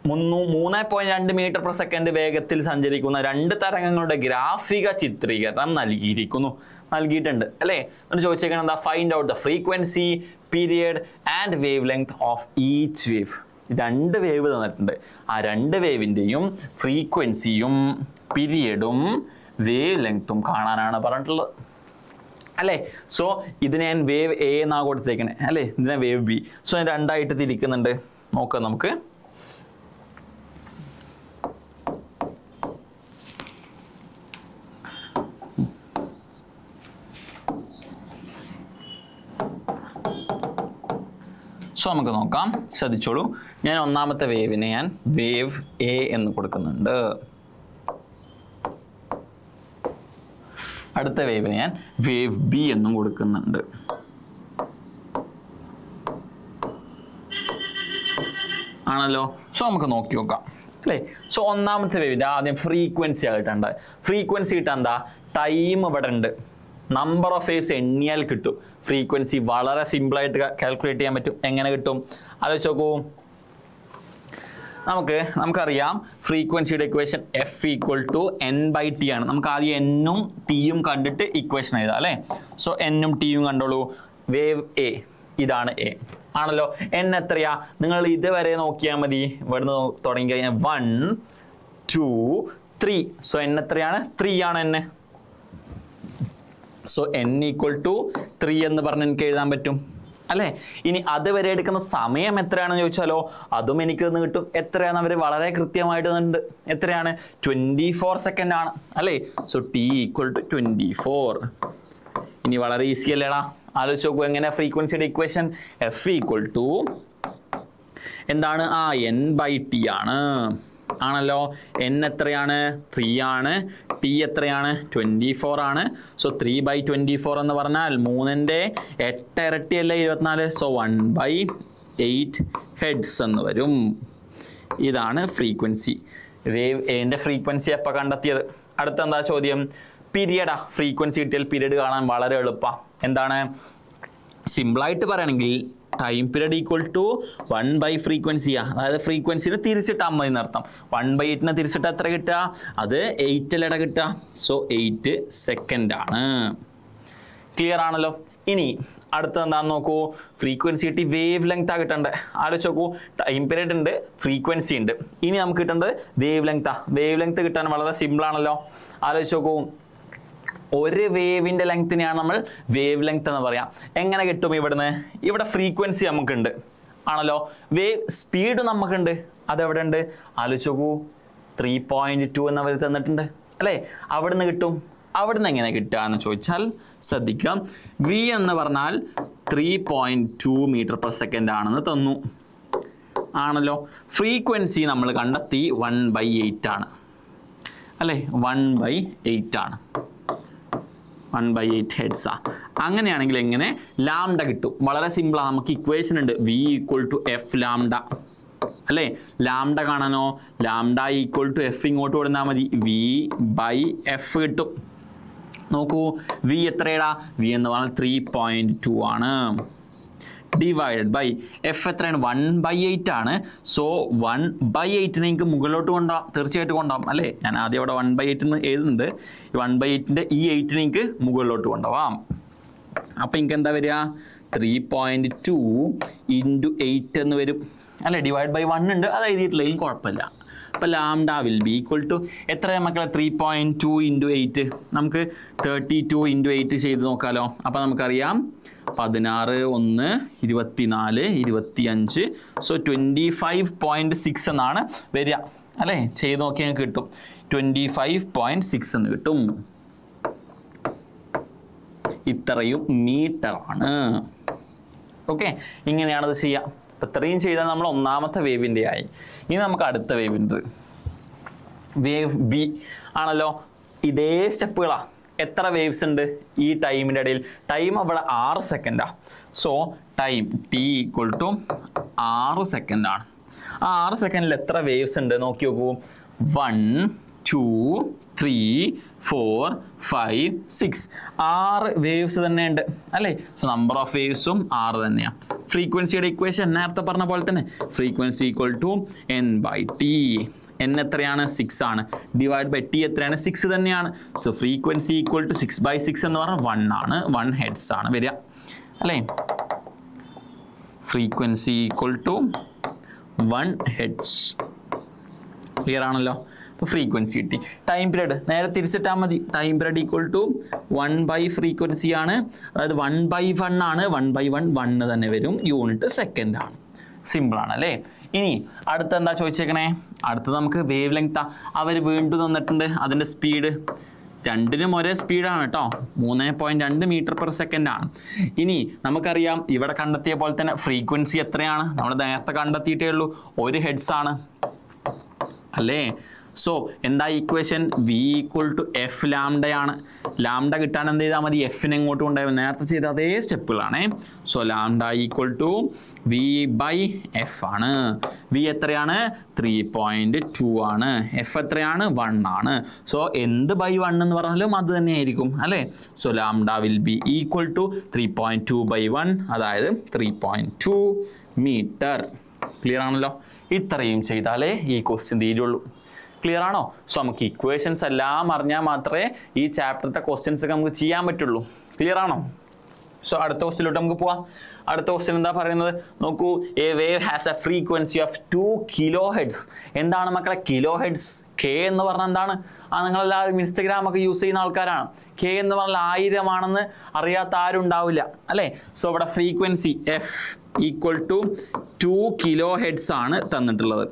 3.2 മീറ്റർ/സെക്കൻഡ് വേഗത്തിൽ സഞ്ചരിക്കുന്ന 2 തരംഗങ്ങളുടെ ഗ്രാഫിക ചിത്രീകരണം നൽകിയിട്ടുണ്ട് അല്ലേ? എന്നിട്ട് ചോദിച്ചേക്കണം എന്താ? Find out the frequency, period and wave length of each wave. 2 wave തന്നിട്ടുണ്ട്. ആ 2 വേവിൻ്റെയും ഫ്രീക്വൻസിയും പീരിയഡും വേവ് ലെങ്ത്തും കാണാനാണ് പറഞ്ഞിട്ടുള്ളത് അല്ലേ? സോ ഇതിനെ ഞാൻ വേവ് A എന്നാണ് കൊടുത്തേക്കണേ അല്ലേ? ഇതിനെ വേവ് B. സോ ഞാൻ 2ആയിട്ട് തിരിക്കുന്നുണ്ട്. നോക്കാം നമുക്ക്. സോ നമുക്ക് നോക്കാം, ശ്രദ്ധിച്ചോളൂ. ഞാൻ ഒന്നാമത്തെ വേവിനെ ഞാൻ വേവ് A എന്ന് കൊടുക്കുന്നുണ്ട്. അടുത്ത വേവിനെ ഞാൻ വേവ് B എന്നും കൊടുക്കുന്നുണ്ട്. ആണല്ലോ? സോ നമുക്ക് നോക്കി നോക്കാം അല്ലേ? സോ ഒന്നാമത്തെ വേവിൻ്റെ ആദ്യം ഫ്രീക്വൻസി ആയിട്ടുണ്ട്. ഫ്രീക്വൻസി കിട്ടാൻ എന്താ? ടൈം ഇവിടെ ഉണ്ട്. നമ്പർ ഓഫ് വേവ്സ് എണ്ണിയാൽ കിട്ടും. ഫ്രീക്വൻസി വളരെ സിമ്പിളായിട്ട് കാൽക്കുലേറ്റ് ചെയ്യാൻ പറ്റും. എങ്ങനെ കിട്ടും? ആലോചിച്ച് നോക്കൂ. നമുക്കറിയാം ഫ്രീക്വൻസിയുടെ ഇക്വേഷൻ F = n/t ആണ്. നമുക്ക് ആദ്യം n-ഉം t-യും കണ്ടിട്ട് ഇക്വേഷൻ എഴുതാം അല്ലേ? സോ n-ഉം t-യും കണ്ടോളൂ. വേവ് A ഇതാണ് A ആണല്ലോ. n എത്രയാ? നിങ്ങൾ ഇതുവരെ നോക്കിയാൽ മതി. ഇവിടുന്ന് തുടങ്ങി കഴിഞ്ഞാൽ 1 2 3. സോ n എത്രയാണ്? 3 ആണ് n. സോ n = 3 എന്ന് പറഞ്ഞ് എനിക്ക് എഴുതാൻ പറ്റും അല്ലേ? ഇനി അതുവരെ എടുക്കുന്ന സമയം എത്രയാണെന്ന് ചോദിച്ചാലോ അതും എനിക്കൊന്ന് കിട്ടും. എത്രയാണ് അവർ വളരെ കൃത്യമായിട്ട് ഉണ്ട്. എത്രയാണ്? 24 സെക്കൻഡ് ആണ് അല്ലേ? So t equal to 24. ഇനി വളരെ ഈസി അല്ലേടാ? ആലോചിച്ച് നോക്കൂ എങ്ങനെ ഫ്രീക്വൻസിയുടെ ഇക്വേഷൻ. എഫ് ഈക്വൽ ടു എന്താണ്? n/t ആണ്. ആണല്ലോ. n എത്രയാണ്? 3 ആണ്. t എത്രയാണ്? 24 ആണ്. സോ 3/24 എന്ന് പറഞ്ഞാൽ 3ന്റെ 8 ഇരട്ടിയല്ലേ 24. സോ 1/8 ഹെഡ്സ് എന്ന് വരും. ഇതാണ് ഫ്രീക്വൻസി. വേവ് എൻ്റെ ഫ്രീക്വൻസി എപ്പോൾ കണ്ടെത്തിയത്? അടുത്ത എന്താ ചോദ്യം? പീരിയഡാ. ഫ്രീക്വൻസി കിട്ടിയാൽ പീരിയഡ് കാണാൻ വളരെ എളുപ്പമാണ്. എന്താണ്? സിമ്പിളായിട്ട് പറയുകയാണെങ്കിൽ ടൈം പീരിയഡ് ഈക്വൽ ടു 1/, ഫ്രീക്വൻസിയാണ്. അതായത് ഫ്രീക്വൻസിന് തിരിച്ചിട്ടാൽ മതി എന്നർത്ഥം. 1/8 തിരിച്ചിട്ട് എത്ര കിട്ടുക? അത് 8 കിട്ടുക. സോ 8 സെക്കൻഡ് ആണ്. ക്ലിയർ ആണല്ലോ? ഇനി അടുത്തത് എന്താണെന്ന് നോക്കൂ. ഫ്രീക്വൻസി കിട്ടി, വേവ് ലെങ്ത് ആ കിട്ടേണ്ടത്. ആലോചിച്ച് നോക്കൂ, ടൈം പീരിയഡ് ഉണ്ട്, ഫ്രീക്വൻസി ഉണ്ട്. ഇനി നമുക്ക് കിട്ടേണ്ടത് വേവ് ലെങ്താ. വേവ് ലെങ്ത് കിട്ടാൻ വളരെ സിമ്പിൾ ആണല്ലോ. ആലോചിച്ച് നോക്കൂ, ഒരു വേവിൻ്റെ ലെങ്ത്തിനെയാണ് നമ്മൾ വേവ് ലെങ്ത് എന്ന് പറയാം. എങ്ങനെ കിട്ടും? ഇവിടുന്ന് ഇവിടെ ഫ്രീക്വൻസി നമുക്കുണ്ട് ആണല്ലോ. വേവ് സ്പീഡ് നമുക്കുണ്ട്. അതെവിടെ ഉണ്ട്? ആലോചിച്ച് നോക്കൂ, 3.2 എന്നവർ തന്നിട്ടുണ്ട് അല്ലേ? അവിടുന്ന് കിട്ടും. അവിടുന്ന് എങ്ങനെ കിട്ടുക എന്ന് ചോദിച്ചാൽ ശ്രദ്ധിക്കാം. വി എന്ന് പറഞ്ഞാൽ 3.2 മീറ്റർ/സെക്കൻഡ് ആണെന്ന് തന്നു ആണല്ലോ. ഫ്രീക്വൻസി നമ്മൾ കണ്ടെത്തി 1/8 ആണ് അല്ലേ? 1/8 ആണ്. 1/8 ഹെഡ്സാ. അങ്ങനെയാണെങ്കിൽ എങ്ങനെ ലാംഡ കിട്ടും? വളരെ സിമ്പിളാണ്. നമുക്ക് ഇക്വേഷൻ ഉണ്ട്. V equal to F lambda അല്ലേ? ലാംഡ കാണാനോ? ലാംഡ ഈക്വൽ ടു എഫ് ഇങ്ങോട്ട് കൊടുത്താൽ മതി. V/F കിട്ടും. നോക്കൂ, വി എത്രയടാ? വി എന്ന് പറഞ്ഞാൽ 3.2 ആണ്. ഡിവൈഡഡ് ബൈ എഫ് എത്രയാണ്? 1/8 ആണ്. സോ 1/8 എനിക്ക് മുകളിലോട്ട് കൊണ്ടുപോകാം. തീർച്ചയായിട്ടും കൊണ്ടുപോകാം അല്ലേ? ഞാൻ ആദ്യം അവിടെ 1/8 എന്ന് എഴുതുന്നുണ്ട്. 1/8ൻ്റെ ഈ 8 എനിക്ക് മുകളിലോട്ട് കൊണ്ടുപോകാം. അപ്പം എനിക്ക് എന്താ വരിക? 3.2 × 8 എന്ന് വരും അല്ലേ? ഡിവൈഡ് ബൈ 1 ഉണ്ട്, അത് എഴുതിയിട്ടില്ലെങ്കിൽ കുഴപ്പമില്ല. അപ്പോൾ lambda will be equal to എത്രയാണ് മക്കളെ? 3.2 × 8. നമുക്ക് 32 × 8 ചെയ്ത് നോക്കാമല്ലോ. അപ്പോൾ നമുക്കറിയാം 16, 1, 24, 25. സോ 25.6 എന്നാണ് വരിക അല്ലേ? ചെയ്ത് നോക്കിയാൽ കിട്ടും. 25.6 എന്ന് കിട്ടും. ഇത്രയും മീറ്ററാണ്. ഓക്കെ, ഇങ്ങനെയാണത് ചെയ്യുക. അപ്പം ഇത്രയും ചെയ്താൽ നമ്മൾ ഒന്നാമത്തെ വേവിൻ്റെ ആയി. ഇനി നമുക്ക് അടുത്ത വേവുണ്ട്. വേവ് ബി ആണല്ലോ. ഇതേ സ്റ്റെപ്പുകളാണ്. എത്ര വേവ്സ് ഉണ്ട് ഈ ടൈമിൻ്റെ ഇടയിൽ? ടൈം അവിടെ 6 സെക്കൻഡാണ്. So time T equal to 6 സെക്കൻഡാണ്. ആ 6 സെക്കൻഡിൽ എത്ര വേവ്സ് ഉണ്ട് നോക്കി നോക്കൂ. 1, 2, 3, 4, 5, 6. 6 വേവ്സ് തന്നെ ഉണ്ട് അല്ലേ? സോ നമ്പർ ഓഫ് വേവ്സും 6 തന്നെയാണ്. ഫ്രീക്വൻസിയുടെ ഇക്വേഷൻ നേരത്തെ പറഞ്ഞ പോലെ തന്നെ frequency equal to n/t. n എത്രയാണ്? 6 ആണ്. ഡിവൈഡ് ബൈ ടി എത്രയാണ്? 6 തന്നെയാണ്. സോ ഫ്രീക്വൻസി ഈക്വൽ ടു 6/6 എന്ന് പറഞ്ഞാൽ 1 ആണ്. 1 ഹെഡ്സ് ആണ് വരിക അല്ലേ? Frequency equal to 1 heads. Clear ആണല്ലോ? അപ്പോൾ ഫ്രീക്വൻസി കിട്ടി. ടൈം പീരീഡ് നേരെ തിരിച്ചിട്ടാൽ മതി. Time period equal to 1/, frequency ആണ്. അതായത് 1/1 ആണ്. 1/1 1 തന്നെ വരും. യൂണിറ്റ് സെക്കൻഡ് ആണ്. സിമ്പിളാണ് അല്ലേ? ഇനി അടുത്ത എന്താ ചോദിച്ചേക്കണേ? അടുത്ത് നമുക്ക് വേവ് ലെങ്താ. അവർ വീണ്ടും തന്നിട്ടുണ്ട്. അതിൻ്റെ സ്പീഡ് രണ്ടിനും ഒരേ സ്പീഡാണ് കേട്ടോ. 3.2 മീറ്റർ/സെക്കൻഡ് ആണ്. ഇനി നമുക്കറിയാം ഇവിടെ കണ്ടെത്തിയ പോലെ തന്നെ ഫ്രീക്വൻസി എത്രയാണ്? നമ്മൾ നേരത്തെ കണ്ടെത്തിയിട്ടേ ഉള്ളൂ. 1 ഹെഡ്സ് ആണ് അല്ലേ? സോ എന്താ equation? V equal to F ലാംഡയാണ്. ലാംഡ കിട്ടാൻ എന്ത് ചെയ്താൽ മതി? എഫിനെ എങ്ങോട്ട് കൊണ്ടുപോയി നേരത്തെ ചെയ്ത അതേ സ്റ്റെപ്പുകളാണ്. So lambda equal to V/F ആണ്. വി എത്രയാണ്? 3.2 ആണ്. എഫ് എത്രയാണ്? 1 ആണ്. സോ എന്ത് ബൈ 1 എന്ന് പറഞ്ഞാലും അത് തന്നെയായിരിക്കും അല്ലേ? So lambda will be equal to 3.2/1, അതായത് 3.2 മീറ്റർ. ക്ലിയർ ആണല്ലോ? ഇത്രയും ചെയ്താലേ ഈ ക്വസ്റ്റ്യൻ തീരുള്ളൂ. ക്ലിയർ ആണോ? സോ നമുക്ക് ഇക്വേഷൻസ് എല്ലാം അറിഞ്ഞാൽ മാത്രമേ ഈ ചാപ്റ്ററിലത്തെ ക്വസ്റ്റ്യൻസ് ഒക്കെ നമുക്ക് ചെയ്യാൻ പറ്റുള്ളൂ. ക്ലിയർ ആണോ? സോ അടുത്ത ക്വസ്റ്റ്യനിലോട്ട് നമുക്ക് പോവാം. അടുത്ത ക്വസ്റ്റ്യൻ എന്താ പറയുന്നത് നോക്കൂ. A wave has A frequency of 2 kHz. എന്താണ് മക്കളെ കിലോ ഹെഡ്സ്? കെ എന്ന് പറഞ്ഞാൽ എന്താണ്? നിങ്ങളെല്ലാവരും ഇൻസ്റ്റഗ്രാം ഒക്കെ യൂസ് ചെയ്യുന്ന ആൾക്കാരാണ്. കെ എന്ന് പറഞ്ഞാൽ 1000 ആണെന്ന് അറിയാത്ത ആരും ഉണ്ടാവില്ല അല്ലേ? സോ ഇവിടെ frequency f equal to 2 kHz ആണ് തന്നിട്ടുള്ളത്.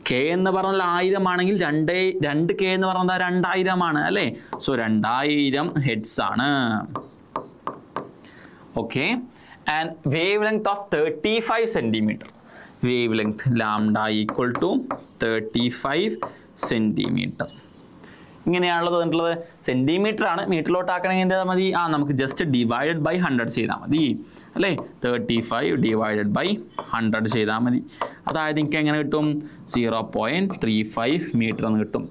കെ എന്ന് പറഞ്ഞാൽ 1000 ആണെങ്കിൽ 2 കെ എന്ന് പറഞ്ഞാൽ 2000 ആണ് അല്ലേ? സോ 2000 ഹെഡ്സ് ആണ്. Okay. And wave length of 35 centimetre. Wave length lambda equal to 35 centimetre. ഇങ്ങനെയാണുള്ളത് തന്നിട്ടുള്ളത്. സെൻറ്റിമീറ്റർ ആണ്. മീറ്ററിലോട്ട് ആക്കണമെങ്കിൽ എന്താ മതി? നമുക്ക് ജസ്റ്റ് ഡിവൈഡഡ് ബൈ 100 ചെയ്താൽ മതി അല്ലേ? 35 ഡിവൈഡഡ് ബൈ 100 ചെയ്താൽ മതി. അതായത് എനിക്ക് എങ്ങനെ കിട്ടും? 0.35 മീറ്റർ എന്ന് കിട്ടും.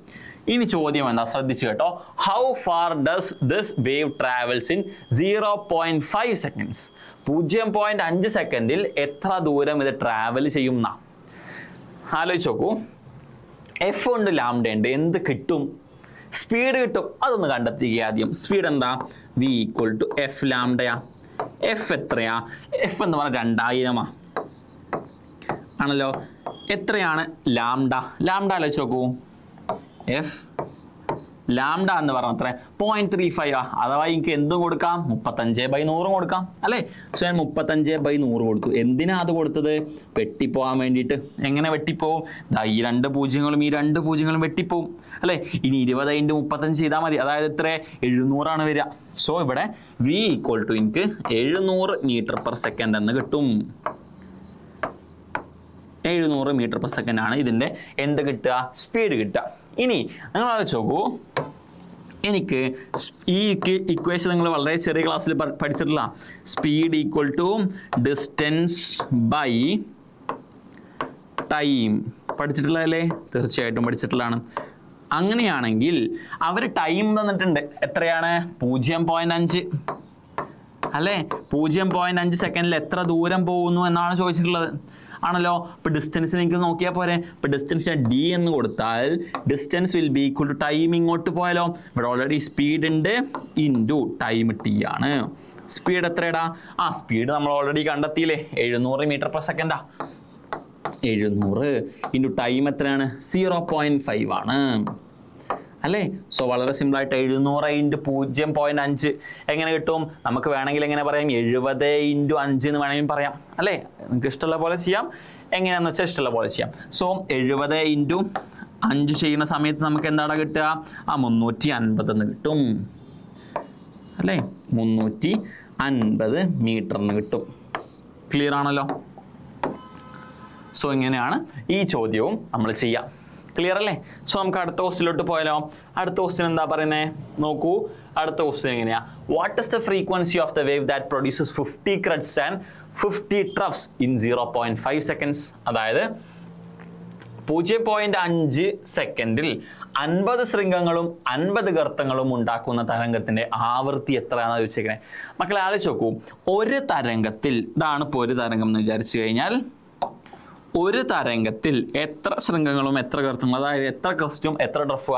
ഇനി ചോദ്യം എന്താ? ശ്രദ്ധിച്ചു കേട്ടോ. How far does this wave travels in 0.5 seconds? 0.5 സെക്കൻഡിൽ എത്ര ദൂരം ഇത് ട്രാവൽ ചെയ്യും എന്നാ ആലോചിച്ച് നോക്കൂ. എഫ് ഉണ്ട് ലാംഡ ഉണ്ട്, എന്ത് കിട്ടും? സ്പീഡ് കിട്ടും. അതൊന്ന് കണ്ടെത്തുക ആദ്യം. സ്പീഡ് എന്താ? വി ഈക്വൽ ടു എഫ് ലാംഡയാ. എഫ് എത്രയാ? എഫ് എന്ന് പറഞ്ഞാൽ 2000 ആണല്ലോ. എത്രയാണ് ലാംഡ? ലാംഡ ആലോചിച്ച് നോക്കൂ. എഫ് ലാംഡ എന്ന് പറഞ്ഞാൽ എത്ര? 0.35 അഥവാ എനിക്ക് എന്തും കൊടുക്കാം, 35/100 കൊടുക്കാം അല്ലേ? സോ ഞാൻ 35/100 കൊടുത്തു. എന്തിനാ അത് കൊടുത്തത്? വെട്ടിപ്പോകാൻ വേണ്ടിയിട്ട്. എങ്ങനെ വെട്ടിപ്പോവും? ഈ 2 പൂജ്യങ്ങളും ഈ 2 പൂജ്യങ്ങളും വെട്ടിപ്പോവും അല്ലേ? ഇനി 20/35 ചെയ്താൽ മതി. അതായത് എത്ര? 700 ആണ് വരിക. സോ ഇവിടെ വി ഈക്വൽ ടു എനിക്ക് 700 മീറ്റർ പെർ സെക്കൻഡ് എന്ന് കിട്ടും. 700 മീറ്റർ പെർ സെക്കൻഡ് ആണ് ഇതിൻ്റെ എന്ത് കിട്ടുക? സ്പീഡ് കിട്ടുക. ഇനി നിങ്ങൾ ആലോചിച്ച് നോക്കൂ. എനിക്ക് ഈ ഇക്വേഷൻ നിങ്ങൾ വളരെ ചെറിയ ക്ലാസ്സിൽ പഠിച്ചിട്ടില്ല. Speed equal to distance by time. പഠിച്ചിട്ടുള്ളതല്ലേ? തീർച്ചയായിട്ടും പഠിച്ചിട്ടുള്ളതാണ്. അങ്ങനെയാണെങ്കിൽ അവർ ടൈം തന്നിട്ടുണ്ട്. എത്രയാണ്? 0.5 അല്ലേ? 0.5 സെക്കൻഡിൽ എത്ര ദൂരം പോകുന്നു എന്നാണ് ചോദിച്ചിട്ടുള്ളത് ആണല്ലോ. അപ്പോൾ ഡിസ്റ്റൻസ് നിങ്ങൾക്ക് നോക്കിയാൽ പോരെ. ഇപ്പോൾ ഡിസ്റ്റൻസ് ഡി എന്ന് കൊടുത്താൽ distance will be equal to time ഇങ്ങോട്ട് പോയാലോ. ഇവിടെ ഓൾറെഡി സ്പീഡ് ഉണ്ട് ഇൻറ്റു ടൈം ടി ആണ്. സ്പീഡ് എത്രയടാ? സ്പീഡ് നമ്മൾ ഓൾറെഡി കണ്ടെത്തിയില്ലേ? 700 മീറ്റർ പെർ സെക്കൻഡാ. 700 ഇൻറ്റു ടൈം എത്രയാണ്? 0.5 ആണ് അല്ലേ? സോ വളരെ സിമ്പിളായിട്ട് 700 ഇൻറ്റു 0.5 എങ്ങനെ കിട്ടും? നമുക്ക് വേണമെങ്കിൽ എങ്ങനെ പറയാം? 70 ഇൻറ്റു 5 എന്ന് വേണമെങ്കിൽ പറയാം അല്ലേ? നിങ്ങൾക്ക് ഇഷ്ടമുള്ള പോലെ ചെയ്യാം. എങ്ങനെയാണെന്ന് വെച്ചാൽ ഇഷ്ടമുള്ള പോലെ ചെയ്യാം. സോ 70 ഇൻറ്റു 5 ചെയ്യുന്ന സമയത്ത് നമുക്ക് എന്താണ് കിട്ടുക? 350 എന്ന് കിട്ടും അല്ലേ? 350 മീറ്റർ എന്ന് കിട്ടും. ക്ലിയർ ആണല്ലോ? സോ ഇങ്ങനെയാണ് ഈ ചോദ്യവും നമ്മൾ ചെയ്യാം. ക്ലിയർ അല്ലേ? സോ നമുക്ക് അടുത്ത ക്വസ്റ്റ്യനിലോട്ട് പോയാലോ. അടുത്ത ക്വസ്റ്റ്യൻ എന്താ പറയുന്നത് നോക്കൂ. അടുത്ത ക്വസ്റ്റ്യൻ എങ്ങനെയാ? What is the frequency of the wave that produces 50 crests and 50 troughs in 0.5 seconds? അതായത് 0.5 സെക്കൻഡിൽ 50 ശൃംഗങ്ങളും 50 ഗർത്തങ്ങളും ഉണ്ടാക്കുന്ന തരംഗത്തിന്റെ ആവൃത്തി എത്രയാണെന്ന് ചോദിച്ചേക്കണേ. മക്കളെ ആലോചിച്ച് നോക്കൂ. ഒരു തരംഗത്തിൽ, ഇതാണ് ഇപ്പോൾ ഒരു തരംഗം എന്ന് വിചാരിച്ചു കഴിഞ്ഞാൽ, ഒരു തരംഗത്തിൽ എത്ര ശൃംഗങ്ങളും എത്ര ഗർത്തങ്ങളും, അതായത് എത്ര ക്രസ്റ്റും എത്ര ട്രഫുക?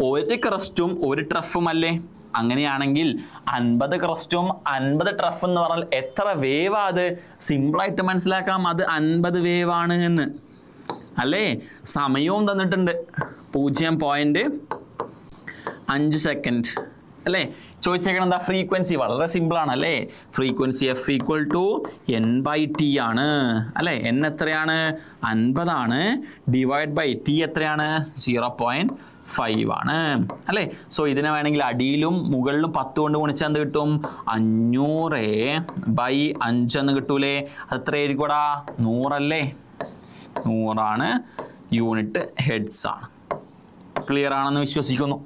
ഒരു ക്രസ്റ്റും ഒരു ട്രഫും അല്ലേ? അങ്ങനെയാണെങ്കിൽ 50 ക്രസ്റ്റും 50 ട്രഫ് എന്ന് പറഞ്ഞാൽ എത്ര വേവാ? അത് സിമ്പിളായിട്ട് മനസ്സിലാക്കാം. അത് 50 വേവാണ് എന്ന് അല്ലേ? സമയവും തന്നിട്ടുണ്ട് 0.5 സെക്കൻഡ് അല്ലേ? ചോദിച്ചേക്കണം എന്താ? ഫ്രീക്വൻസി. വളരെ സിമ്പിളാണ് അല്ലേ? Frequency f equal to n/t ആണ് അല്ലേ? n എത്രയാണ്? 50 ആണ്. ഡിവൈഡ് ബൈ ടി എത്രയാണ്? 0.5 ആണ് അല്ലേ? സോ ഇതിനെ വേണമെങ്കിൽ അടിയിലും മുകളിലും 10 കൊണ്ട് ഗുണിച്ചാൽ എന്ത് കിട്ടും? 500/5 എന്ന് കിട്ടൂലേ? അത് എത്രയായിരിക്കൂടാ? 100 അല്ലേ? 100 ആണ്. യൂണിറ്റ് ഹെഡ്സ് ആണ്. ക്ലിയർ ആണെന്ന് വിശ്വസിക്കുന്നു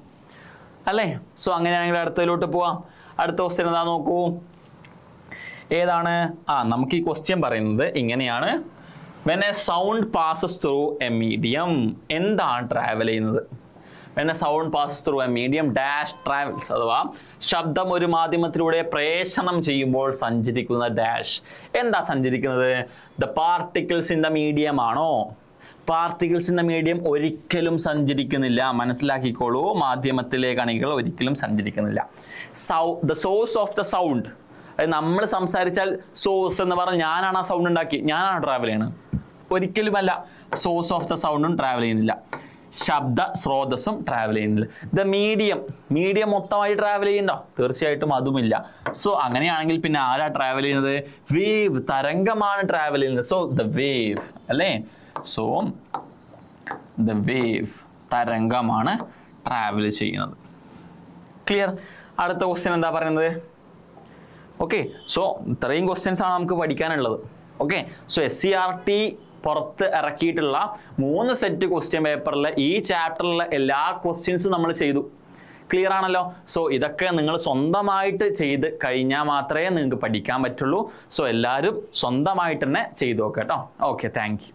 അല്ലേ? സോ അങ്ങനെയാണെങ്കിൽ അടുത്തതിലോട്ട് പോവാം. അടുത്ത ക്വസ്റ്റ്യൻ എന്താ നോക്കൂ. ഏതാണ്? നമുക്ക് ഈ ക്വസ്റ്റ്യൻ പറയുന്നത് ഇങ്ങനെയാണ്. when a sound passes through a medium, എന്താണ് ട്രാവൽ ചെയ്യുന്നത്? when a sound passes through a medium dash travels, അഥവാ ശബ്ദം ഒരു മാധ്യമത്തിലൂടെ പ്രേഷണം ചെയ്യുമ്പോൾ സഞ്ചരിക്കുന്ന ഡാഷ്. എന്താ സഞ്ചരിക്കുന്നത്? the particles in the medium ആണോ? പാർട്ടിക്കിൾസ് ഇൻ ദ മീഡിയം ഒരിക്കലും സഞ്ചരിക്കുന്നില്ല. മനസ്സിലാക്കിക്കോളൂ. മാധ്യമത്തിലെ കണികൾ ഒരിക്കലും സഞ്ചരിക്കുന്നില്ല. The source of the sound, നമ്മൾ സംസാരിച്ചാൽ സോഴ്സ് എന്ന് പറഞ്ഞാൽ ഞാനാണ് ആ സൗണ്ട് ഉണ്ടാക്കി, ഞാനാണ് ട്രാവൽ ചെയ്യണത്? ഒരിക്കലുമല്ല. സോഴ്സ് ഓഫ് ദ സൗണ്ടും ട്രാവൽ ചെയ്യുന്നില്ല, ശബ്ദ സ്രോതസ്സും ട്രാവൽ ചെയ്യുന്നില്ല. ദ മീഡിയം മൊത്തമായി ട്രാവൽ ചെയ്യുന്നുണ്ടോ? തീർച്ചയായിട്ടും അതുമില്ല. സോ അങ്ങനെയാണെങ്കിൽ പിന്നെ ആരാ ട്രാവൽ ചെയ്യുന്നത്? വേവ്, തരംഗമാണ് ട്രാവൽ ചെയ്യുന്നത്. സോ ദ വേവ് അല്ലേ? സോ ദ വേവ്, തരംഗമാണ് ട്രാവൽ ചെയ്യുന്നത്. ക്ലിയർ? അടുത്ത ക്വസ്റ്റ്യൻ എന്താ പറയുന്നത്? ഓക്കെ, സോ ഇത്രയും ക്വസ്റ്റ്യൻസ് ആണ് നമുക്ക് പഠിക്കാനുള്ളത്. ഓക്കെ, സോ SCERT പുറത്ത് ഇറക്കിയിട്ടുള്ള 3 സെറ്റ് ക്വസ്റ്റ്യൻ പേപ്പറിൽ ഈ ചാപ്റ്ററിലെ എല്ലാ ക്വസ്റ്റ്യൻസും നമ്മൾ ചെയ്തു. ക്ലിയർ ആണല്ലോ? സോ ഇതൊക്കെ നിങ്ങൾ സ്വന്തമായിട്ട് ചെയ്ത് കഴിഞ്ഞാൽ മാത്രമേ നിങ്ങൾക്ക് പഠിക്കാൻ പറ്റുള്ളൂ. സോ എല്ലാവരും സ്വന്തമായിട്ട് തന്നെ ചെയ്തു നോക്കാം കേട്ടോ. Okay, thank you.